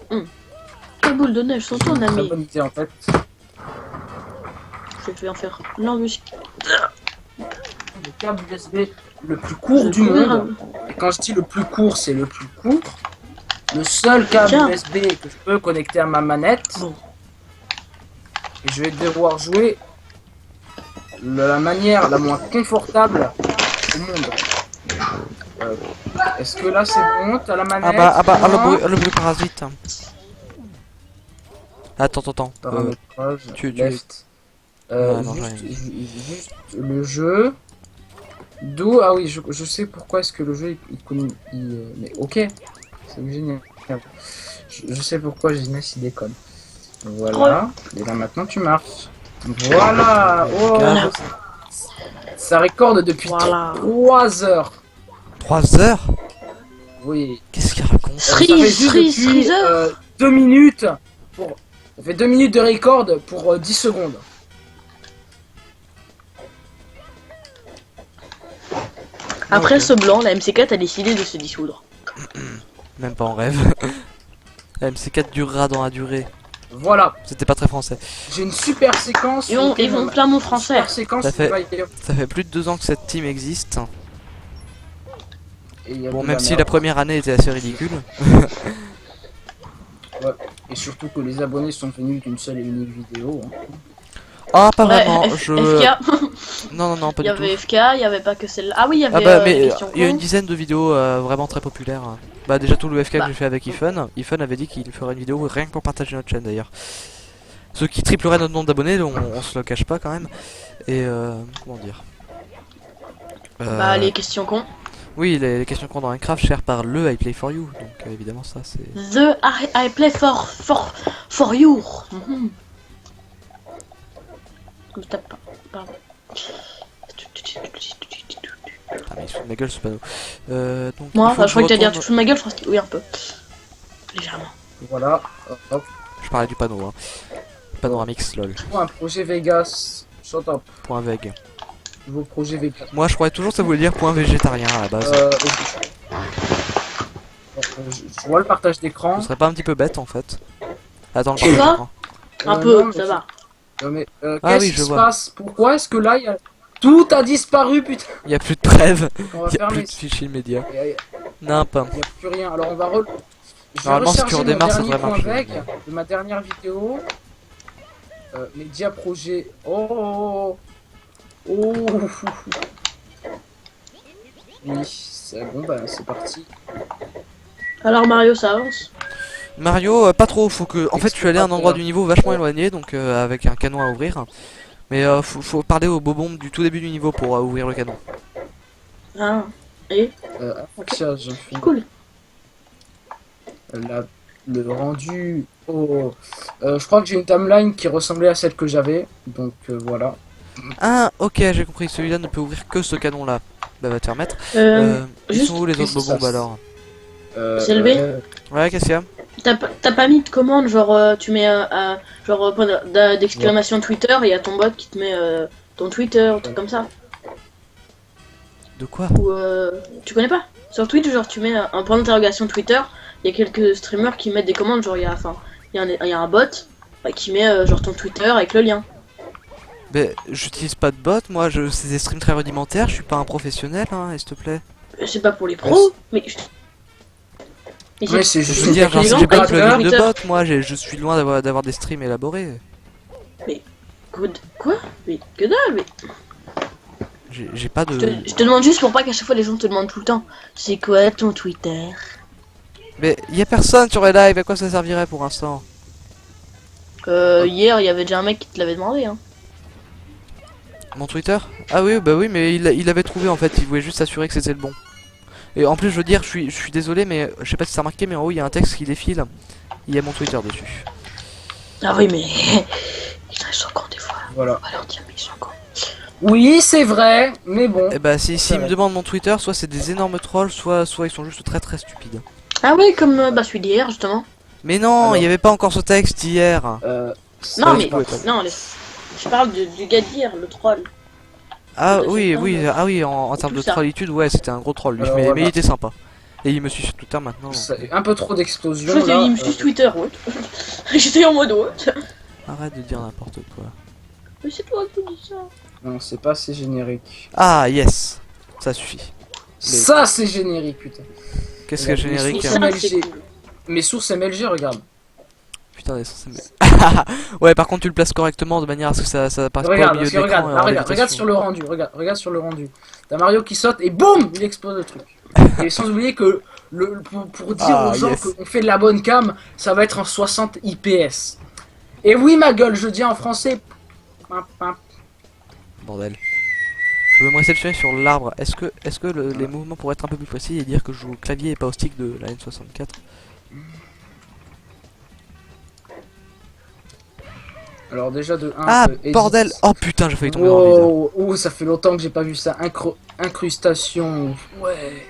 Les boules de neige sont ton Très ami. bonne idée en fait. Je vais en faire l'embuscade. Le câble USB le plus court du monde. Et quand je dis le plus court, c'est le plus court. Le seul câble Tiens. USB que je peux connecter à ma manette. Bon. Et je vais devoir jouer la manière la moins confortable au monde. Est-ce que là c'est bon? T'as la manette? Non. Le bruit parasite. Attends. Paramétrage, tu- left. non, Juste le jeu. D'où? Ah oui, je sais pourquoi est-ce que le jeu mais ok, c'est génial. Je sais pourquoi Ginès il déconne. Voilà. Et là maintenant tu marches. Voilà. Oh, Voilà. ça recorde depuis Voilà. 3 heures. 3 heures? Oui. Qu'est-ce qu'il raconte? Ça fait juste depuis, Freezer. 2 minutes. Ça fait 2 minutes de record pour 10 secondes. Après Ok. ce blanc, la MC4 a décidé de se dissoudre. Même pas en rêve. La MC4 durera dans la durée. Voilà. C'était pas très français. J'ai une super séquence. Ils vont plein mon français. Super séquence. Ça fait- où il va y- Ça fait plus de 2 ans que cette team existe. et il y a Bon, de même la si merde. la première année était assez ridicule. Et surtout que les abonnés sont venus d'une seule et unique vidéo. Hein. Ah, pas Ouais, vraiment. FK, Non, pas il y du tout. avait FK, il y avait pas que celle-là. Ah oui, il y avait Ah bah les mais questions il y a cons. une dizaine de vidéos vraiment très populaires. Bah déjà tout le FK Bah. que j'ai fait avec Ifun. Ifun avait dit qu'il ferait une vidéo rien que pour partager notre chaîne d'ailleurs. Ce qui triplerait notre nombre d'abonnés, on se le cache pas quand même. Et comment dire Bah les questions cons. Oui, les questions qu'on dans Minecraft chères par le I Play for You. Donc évidemment ça c'est... The I play for you. Mhm. Je tape pas. Pardon. Ah mais ils se foutent de ma gueule ce panneau. Donc, Moi, il faut je crois que t'as dit retourne- tu te fous de ma gueule, je pense que oui un peu. Légèrement. Voilà. Hop. Je parlais du panneau hein. Panoramix lol. Un projet Vegas. Shut up. Point veg. Nouveau projet Vegas. Moi je croyais toujours que ça voulait dire point végétarien à la base. Je vois le partage d'écran. Ce serait pas un petit peu bête en fait. Attends, Quoi pardon. Un non, peu, mais ça va. Non, mais Ah qu'est-ce oui, qui je se vois. passe? Pourquoi est-ce que là il y a... Tout a disparu, putain. Il y a plus de preuves. On va Il y a plus fermer. de fichiers médias. Il y a- Nimp. Il n'y a plus rien. Alors on va je vais Normalement, si tu recharger mon redémarres, ça dernier devrait point marcher. veg de ma dernière vidéo. Média projet. Oh. Oui, c'est bon, bah c'est parti. Alors Mario, ça avance. Mario, pas trop, faut que... En fait, je suis allé à un endroit du niveau vachement éloigné, donc avec un canon à ouvrir. Mais faut parler au bobombe du tout début du niveau pour ouvrir le canon. Ah. Et Affichage, cool. le rendu. Oh. Je crois que j'ai une timeline qui ressemblait à celle que j'avais. Donc voilà. Ah, ok, j'ai compris, celui-là ne peut ouvrir que ce canon-là. Bah, va te faire mettre. Ils juste- sont où les autres qu'est-ce que ça bobombe alors? C'est levé Ouais, qu'est-ce qu'il y a? T'as pas mis de commande, genre tu mets genre point d'exclamation Twitter et y a ton bot qui te met ton Twitter, un truc comme ça. De quoi? Ou tu connais pas? Sur Twitch, genre tu mets un point d'interrogation Twitter, il y a quelques streamers qui mettent des commandes, genre il y a un bot qui met genre ton Twitter avec le lien. Mais j'utilise pas de bot, moi, c'est des streams très rudimentaires, je suis pas un professionnel, hein, s'il te plaît. C'est pas pour les pros, mais Ouais, c'est Je juste veux dire, genre, les si gens j'ai pas de qui plugin Twitter. de bot, moi, je suis loin d'avoir des streams élaborés. Quoi? Mais que dalle, mais J'ai pas de... Je te demande juste pour pas qu'à chaque fois les gens te demandent tout le temps. C'est quoi ton Twitter? Mais y a personne sur les lives, à quoi ça servirait pour l'instant? Hier, il y avait déjà un mec qui te l'avait demandé, hein. Mon Twitter? Ah oui, bah oui, mais il avait trouvé en fait, il voulait juste s'assurer que c'était le bon. Et en plus, je veux dire, je suis désolé, mais je sais pas si t'as remarqué, mais en haut, il y a un texte qui défile. Il y a mon Twitter dessus. Ah oui, mais ils sont encore des fois. Voilà. On va leur dire, mais ils sont encore. Oui, c'est vrai, mais bon. Et bah, s'ils Ça me va. demandent mon Twitter, soit c'est des énormes trolls, soit ils sont juste très très stupides. Ah oui, comme bah celui d'hier justement. Mais non, Alors. il y avait pas encore ce texte hier. Ça, Non, je mais sais pas. non, je parle du gars d'hier, le troll. Ah de oui, septembre, oui, ah oui, en termes tout de ça. trollitude, ouais, c'était un gros troll lui, Alors, mais voilà. il était sympa. Et il me suit sur Twitter maintenant. Un peu trop Je d'explosion faisais là. il me suit Twitter, ouais. J'étais en mode what? Arrête de dire n'importe quoi. Mais c'est toi qui dis ça. Non, c'est pas assez générique. Ah yes, ça suffit. Ça, c'est générique, putain. Qu'est-ce que Regarde, générique mais hein. si- Ça, c'est MLG. cool. Mes sources MLG, regarde. Putain, les sens- ouais, par contre, tu le places correctement de manière à ce que ça paraisse pas au Regarde, milieu parce de que l'écran. regarde, là, regarde sur le rendu, regarde sur le rendu. T'as Mario qui saute et boum, il explose le truc. Et sans oublier que pour dire Ah, aux gens yes. qu'on fait de la bonne cam, ça va être en 60 IPS. Et oui, ma gueule, je dis en français. Bordel. Je veux me réceptionner sur l'arbre. Est-ce que les mouvements pourraient être un peu plus précis et dire que je joue au clavier et pas au stick de la N64? Alors déjà de 1. Ah bordel! Oh putain, j'ai failli tomber dans le vide. Wow, oh, ça fait longtemps que j'ai pas vu ça. Incrustation. Ouais.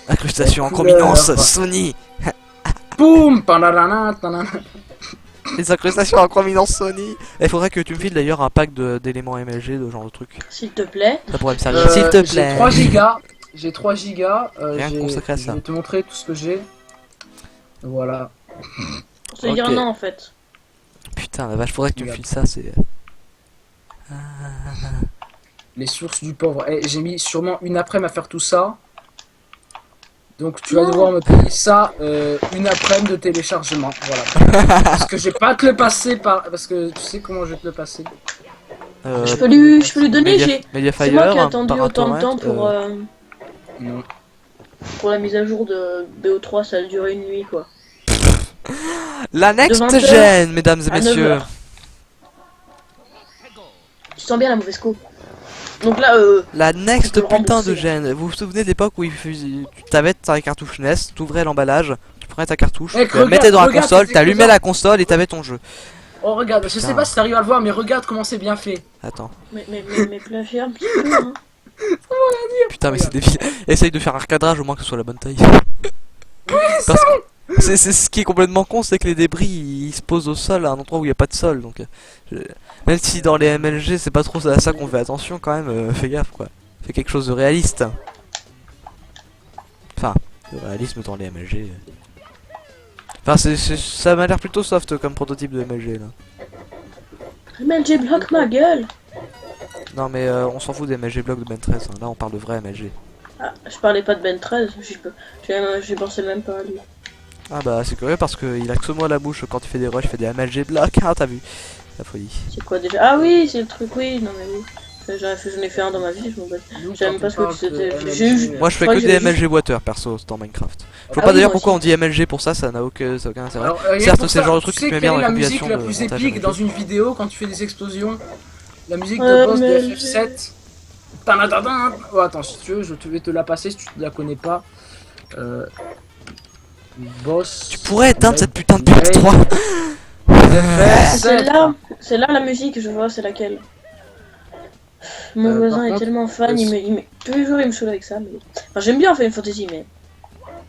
Incrustation en Couleur. combinance, Sony! Boum. Pananana, tanana. Les incrustations en combinance Sony! Il faudrait que tu me files d'ailleurs un pack d'éléments MLG, de genre de trucs. S'il te plaît. Ça pourrait me servir. S'il te J'ai plaît! 3 gigas. J'ai 3 gigas. Rien consacré à je ça. vais te montrer tout ce que j'ai. Voilà. Pour se dire Ok. non en fait. Putain, la vache, faudrait que tu me Regarde. files ça, c'est. Les sources du pauvre. Eh, j'ai mis sûrement une après-midi à faire tout ça. Donc tu vas devoir me payer ça une après-midi de téléchargement. Voilà. Parce que je vais pas te le passer par. Parce que tu sais comment je vais te le passer. Je peux lui donner, c'est Mediafire, moi qui ai un attendu par un autant de torrent, temps Non. pour la mise à jour de BO3, ça a duré une nuit quoi. La next 20 heures gen, mesdames et à 9 messieurs. heures. Tu sens bien la mauvaise co. Donc là, La next On peut le putain de rembourser. gen. Vous vous souvenez de l'époque où tu t'avais ta cartouche NES, t'ouvrais l'emballage, tu prenais ta cartouche, Eh, tu la regarde, mettais dans la regarde console, ces t'allumais exposants. la console et t'avais ton jeu. Oh regarde, je sais Putain. pas si t'arrives à le voir, mais regarde comment c'est bien fait. Attends. mais plagiat un petit peu, hein. Putain, mais c'est débile. Essaye de faire un recadrage au moins que ce soit la bonne taille. Parce que c'est ce qui est complètement con, c'est que les débris ils se posent au sol à un endroit où il n'y a pas de sol. Donc, même si dans les MLG c'est pas trop à ça qu'on fait attention, quand même, fais gaffe quoi. Fais quelque chose de réaliste. Enfin, le réalisme dans les MLG. Enfin, ça m'a l'air plutôt soft comme prototype de MLG là. MLG bloque ma gueule. Non, mais on s'en fout des MLG blocs de Ben 13. Hein. Là, on parle de vrais MLG. Ah, je parlais pas de Ben 13, j'y pensais même pas à lui. Ah bah, c'est curieux parce qu'il a que ce mot à la bouche quand il fait des rushs, il fait des MLG blocs. Ah, t'as vu la folie. C'est quoi déjà? Ah oui, c'est le truc, oui, non mais oui. J'en ai fait un dans ma vie, je m'en bats. J'aime pas ce que c'était. J'ai eu- Moi, je fais crois que que des j'avais MLG water perso dans Minecraft. Je vois Ah pas oui, d'ailleurs moi pourquoi aussi. on dit MLG pour ça, ça n'a aucun intérêt. Alors, rien Certes, pour c'est le ça, genre de truc tu qui sais met bien quelle dans est la la musique compilation la de plus montage épique MLG. dans une vidéo quand tu fais des explosions? La musique de boss de MLG. FF7. Tadadadin. Oh, attends, si tu veux, je vais te la passer si tu la connais pas. Boss. Tu pourrais éteindre cette putain de PS3. FF7. C'est là la musique, je vois, c'est laquelle. Mon voisin par est contre, tellement fan, tous les jours il me saoule avec ça. Mais... Enfin, j'aime bien Final Fantasy, mais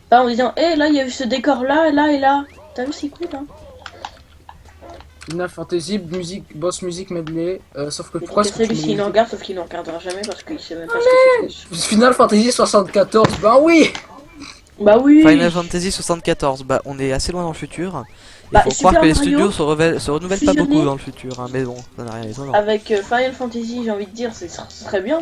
pas en disant, hé, là il y a eu ce décor là, et là, et là. T'as vu, c'est cool, hein. Final Fantasy, musique, boss musique medley. Sauf que Mais pourquoi tu est-ce que sais, tu lui, s'il me nous regarde, sauf qu'il nous regardera jamais parce qu'il sait même pas ce que c'est. Final Fantasy 74, bah oui! Bah oui. Final Fantasy 74, bah on est assez loin dans le futur. Il Bah, faut Super croire que les Mario studios se renouvellent pas fusionné. beaucoup dans le futur, hein, mais bon, ça n'a rien d'étonnant. Avec Final Fantasy, j'ai envie de dire, ce serait bien.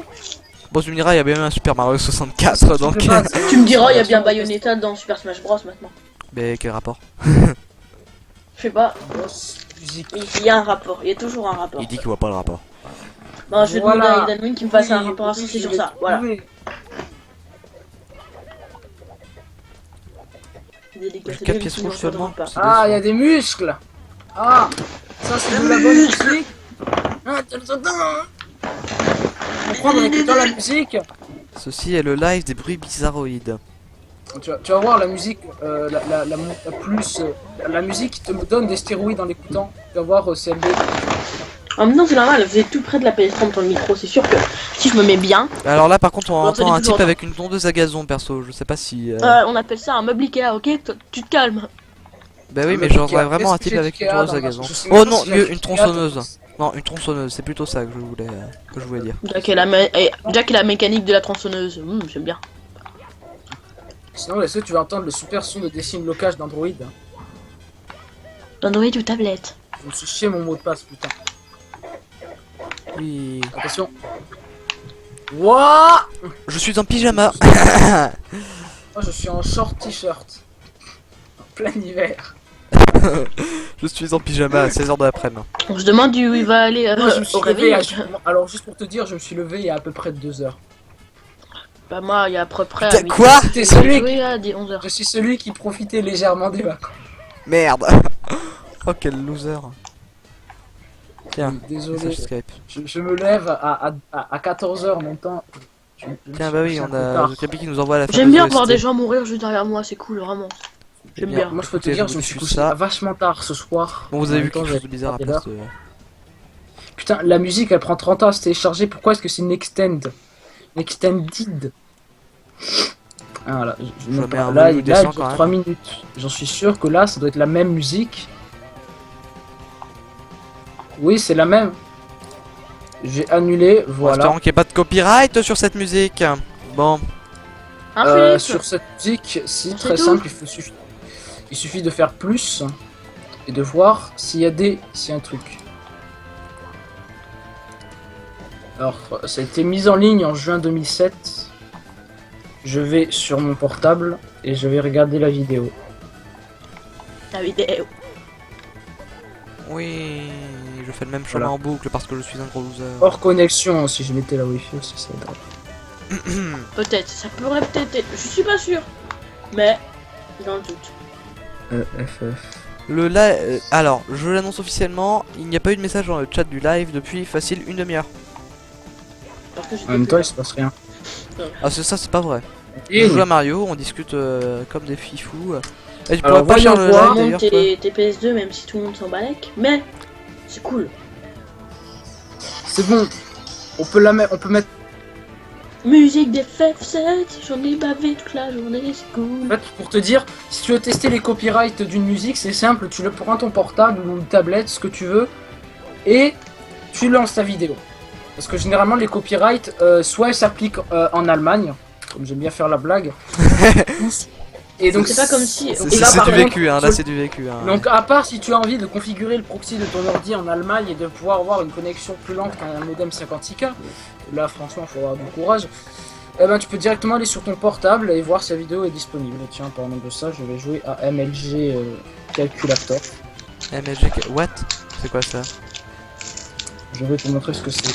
Bon, tu me diras, il y a bien eu un Super Mario 64, donc... Tu peux pas- Tu me diras, il y a bien Bayonetta dans Super Smash Bros maintenant. Mais quel rapport? Je sais pas, Boss musique. il y a un rapport, il y a toujours un rapport. Il dit qu'il voit pas le rapport. Bon, je vais demander Voilà. à Edenwin qui me fasse un Oui, rapport oui, insensé je sur l'ai ça. Voilà. trouvé. Dédicace 4 de pièces Vicky, rouges on s'en seulement. pas. C'est Ah, il y a décevant. des muscles. Ah, ça c'est de la bonne musique. Ah, comprendre en écoutant la musique. Ceci est le live des bruits bizarroïdes. Tu vas voir la musique, la musique qui te donne des stéroïdes en l'écoutant. Tu vas voir CLB. En même temps, c'est normal, vous êtes tout près de la PS30 dans le micro. C'est sûr que si je me mets bien, Alors là, par contre, on Bon, ça entend dit un toujours type autant. avec une tondeuse à gazon, perso. Je sais pas si. on appelle ça un meuble Ikea, ok? Tu te calmes. Bah oui, Un mais meuble j'entends Ikea. vraiment un Qu'est-ce que type j'ai avec une d'Ikea tondeuse dans à ma- gazon. je sais Oh même pas non, si mieux j'ai une Ikea dans tronçonneuse. Non, une tronçonneuse, c'est plutôt ça que je voulais dire. Jack et la mécanique de la tronçonneuse. J'aime bien. Sinon, est-ce que tu vas entendre le super son de décime blocage d'Android? Android ou tablette? Je me suis chié mon mot de passe, putain. Oui. Attention. Wouah! Je suis en pyjama. Moi, je suis en short t-shirt. En plein hiver. Je suis en pyjama à 16h de l'après-midi. On se demande où il va aller Moi, je me suis au levé réveil. alors, juste pour te dire, je me suis levé il y a à peu près 2 heures. Bah moi, il y a à peu près... Putain, à midi. quoi? C'était J'ai celui joué à 11h. Je suis celui qui profitait légèrement des vacances. Merde. Oh, quel loser. Tiens, Désolé. message Skype. Je me lève à 14 heures en même temps. Je Tiens, me bah suis oui, couché on un peu a tard. Zokabi qui nous envoie la J'aime bien fameuse voir OST. des gens mourir juste derrière moi, c'est cool, vraiment. J'aime bien. Moi, je peux te Écoutez, dire, je je me vous suis diffuse couché ça. vachement tard ce soir. Bon, vous En avez même vu temps, quelque chose de j'avais bizarre à regardé place l'heure. de... Putain, la musique elle prend 30 ans à se télécharger. Pourquoi est-ce que c'est une extended? Ah, voilà, je Je mets mets pas. un Là, volume il dure décent quand 3 même. minutes. J'en suis sûr que là, ça doit être la même musique. Oui, c'est la même. J'ai annulé, En voilà. espérant qu'il n'y ait pas de copyright sur cette musique. Bon, Hein, Philippe? Sur cette musique, si, C'est très tout. simple, il suffit de faire plus et de voir s'il y a un truc. Alors, ça a été mis en ligne en juin 2007. Je vais sur mon portable et je vais regarder la vidéo. La vidéo. oui, je fais le même chemin Voilà. en boucle parce que je suis un gros loser. Hors connexion, si je mettais la wifi aussi, ça aiderait. Peut-être, ça pourrait peut-être être... Je suis pas sûr. Mais, dans le doute. FF. Alors, je l'annonce officiellement, il n'y a pas eu de message dans le chat du live depuis facile une demi-heure. Parce que j'ai En même temps, il se passe rien. Ah, c'est pas vrai. Et On joue à Mario, on discute comme des fifous. Et tu Alors, pourrais pas faire voyons le voir. live monte d'ailleurs, toi. tes PS2 même si tout le monde s'en balèque. Mais, c'est cool. c'est bon. On peut mettre. Musique des FF7, j'en ai bavé toute la journée, c'est En cool. fait, pour te dire, si tu veux tester les copyrights d'une musique, c'est simple. Tu le prends ton portable ou une tablette, ce que tu veux, et tu lances ta vidéo. Parce que généralement, les copyrights, soit elles s'appliquent en Allemagne, comme j'aime bien faire la blague. Et donc C'est pas comme si... C'est Et là, c'est par du contre, vécu, hein, là sur- c'est du vécu. Hein. Donc à part si tu as envie de configurer le proxy de ton ordi en Allemagne et de pouvoir avoir une connexion plus lente qu'un modem 56K, là franchement il faut avoir du courage, eh ben, tu peux directement aller sur ton portable et voir si la vidéo est disponible. Et tiens, parlant de ça, je vais jouer à MLG Calculator. MLG, what? C'est quoi ça? Je vais te montrer ce que c'est.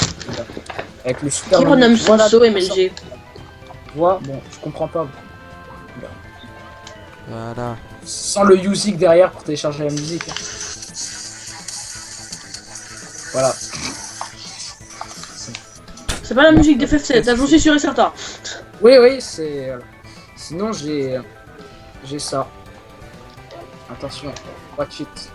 Avec le super qui menu. renomme Voilà, son saut MLG? Tu vois, bon, je comprends pas. Voilà. Sans le music derrière pour télécharger la musique. Voilà. C'est pas la musique des FF7, j'en suis sûr et certain. Oui, oui, c'est. Sinon, j'ai ça. Attention, watch it.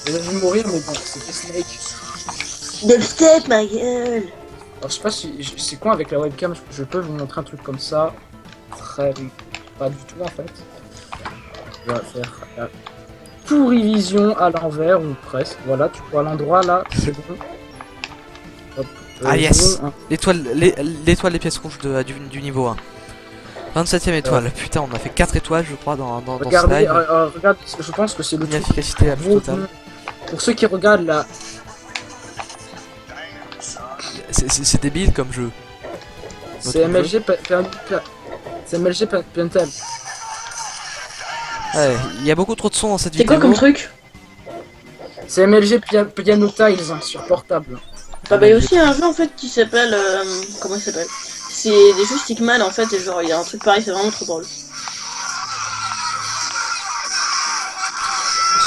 J'ai vu mourir, mais bon, c'était Snake. Dubstep, ma gueule. Alors, je sais pas si. C'est quoi avec la webcam? Je peux vous montrer un truc comme ça. Très. Pas du tout en fait. On va faire la Tourivision à l'envers, ou presque. Voilà, tu vois à l'endroit là, c'est bon. Hop, Ah, yes. bon, hein. L'étoile des pièces rouges du niveau 1. 27ème étoile. Putain, on a fait 4 étoiles, je crois, dans ce Regardez, live. regarde, je pense que c'est le Une truc. efficacité la plus totale. Pour ceux qui regardent là, C'est débile comme jeu. c'est MLG c'est MLG Pentel. Ouais, il y a beaucoup trop de sons dans cette C'est vidéo. quoi comme truc? C'est MLG Piano Tiles hein, sur portable. Ah bah il y a aussi un jeu en fait qui s'appelle comment il s'appelle? C'est des jeux Stickman en fait et genre il y a un truc pareil, c'est vraiment trop drôle.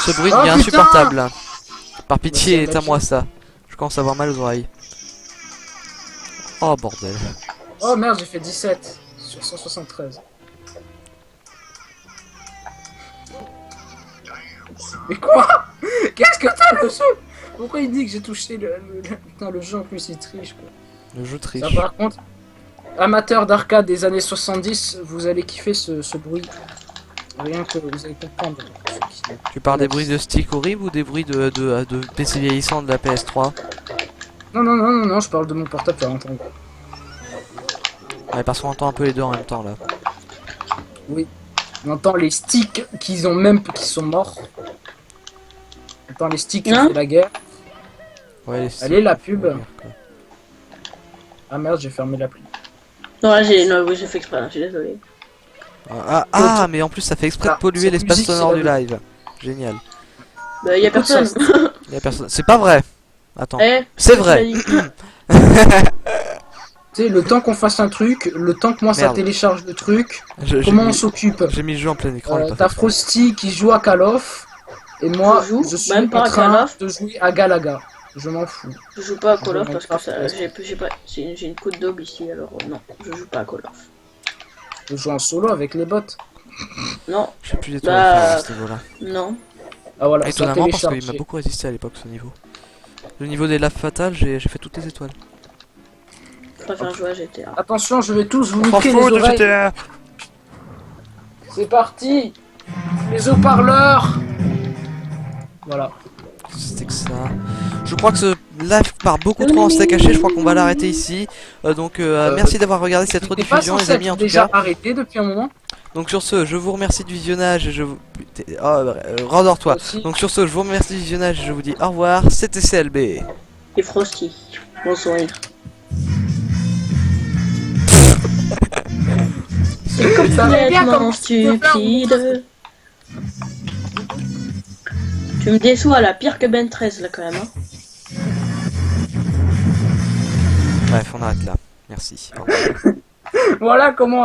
Ce bruit Oh, devient putain insupportable. Par pitié, Bah, c'est éteins-moi ça. Je commence à avoir mal aux oreilles. Oh bordel. Oh merde, j'ai fait 17 sur 173. Mais quoi? Qu'est-ce que t'as le jeu? Pourquoi il dit que j'ai touché putain, le jeu en plus il triche quoi. Le jeu triche. Ça par contre, amateur d'arcade des années 70, vous allez kiffer ce bruit. Rien que vous allez comprendre. Tu parles des bruits de stick horribles ou des bruits de PC vieillissant de la PS3? Non, je parle de mon portable il y a longtemps. Ouais, parce qu'on entend un peu les deux en même temps là. Oui. On entend les sticks qui sont morts. On entend les sticks qui ont Hein fait la guerre. Ouais, les Allez, la pub. Ouais, quoi. Ah merde, j'ai fermé l'appli. Non là j'ai oui, j'ai fait exprès, je suis désolé. Mais en plus ça fait exprès de Ah, polluer cette l'espace musique, sonore c'est du la- live. Génial. Bah y a Écoute ça, personne. Y a personne. C'est pas vrai. Attends. Eh, C'est tu vrai. l'as dit. Tu sais, le temps qu'on fasse un truc, le temps que moi ça Merde. télécharge le truc, J'ai comment on mis, s'occupe? j'ai mis le jeu en plein écran. j'ai pas fait T'as exprès. Frosty qui joue à Call of, et moi Je joue je suis même pas en à train Call of. de jouer à Galaga. Je m'en fous. Je joue pas à Call of Non, parce pas que ça j'ai pas j'ai une côte d'aube ici alors non, je joue pas à Call of. Je joue en solo avec les bots. Non, J'ai plus d'étoiles Bah, à faire à ce niveau-là. non. Ah voilà, ça Étonnamment parce qu'il télécharge. m'a beaucoup résisté à l'époque ce niveau. Le niveau des laves fatales, j'ai fait toutes les étoiles. Je préfère jouer à GTA. Attention, je vais tous vous On s'en niquer les fout de oreilles. GTA. C'est parti. Les haut-parleurs. Voilà. C'était que ça. Je crois que ce live part beaucoup trop en steak haché. Je crois qu'on va l'arrêter ici. Merci d'avoir regardé cette T'es pas rediffusion, les censé amis, être en tout déjà cas. arrêté depuis un moment. Donc sur ce, je vous remercie du visionnage et je vous... rendors-toi. Aussi. Donc sur ce, je vous remercie du visionnage et je vous dis au revoir. C'était CLB. Et Frosty. Bon sourire. Comme ça va bien Complètement comme stupide. Tu me déçois là, pire que Ben 13 là quand même. Hein. Bref, on arrête là. Merci. Au revoir. Voilà comment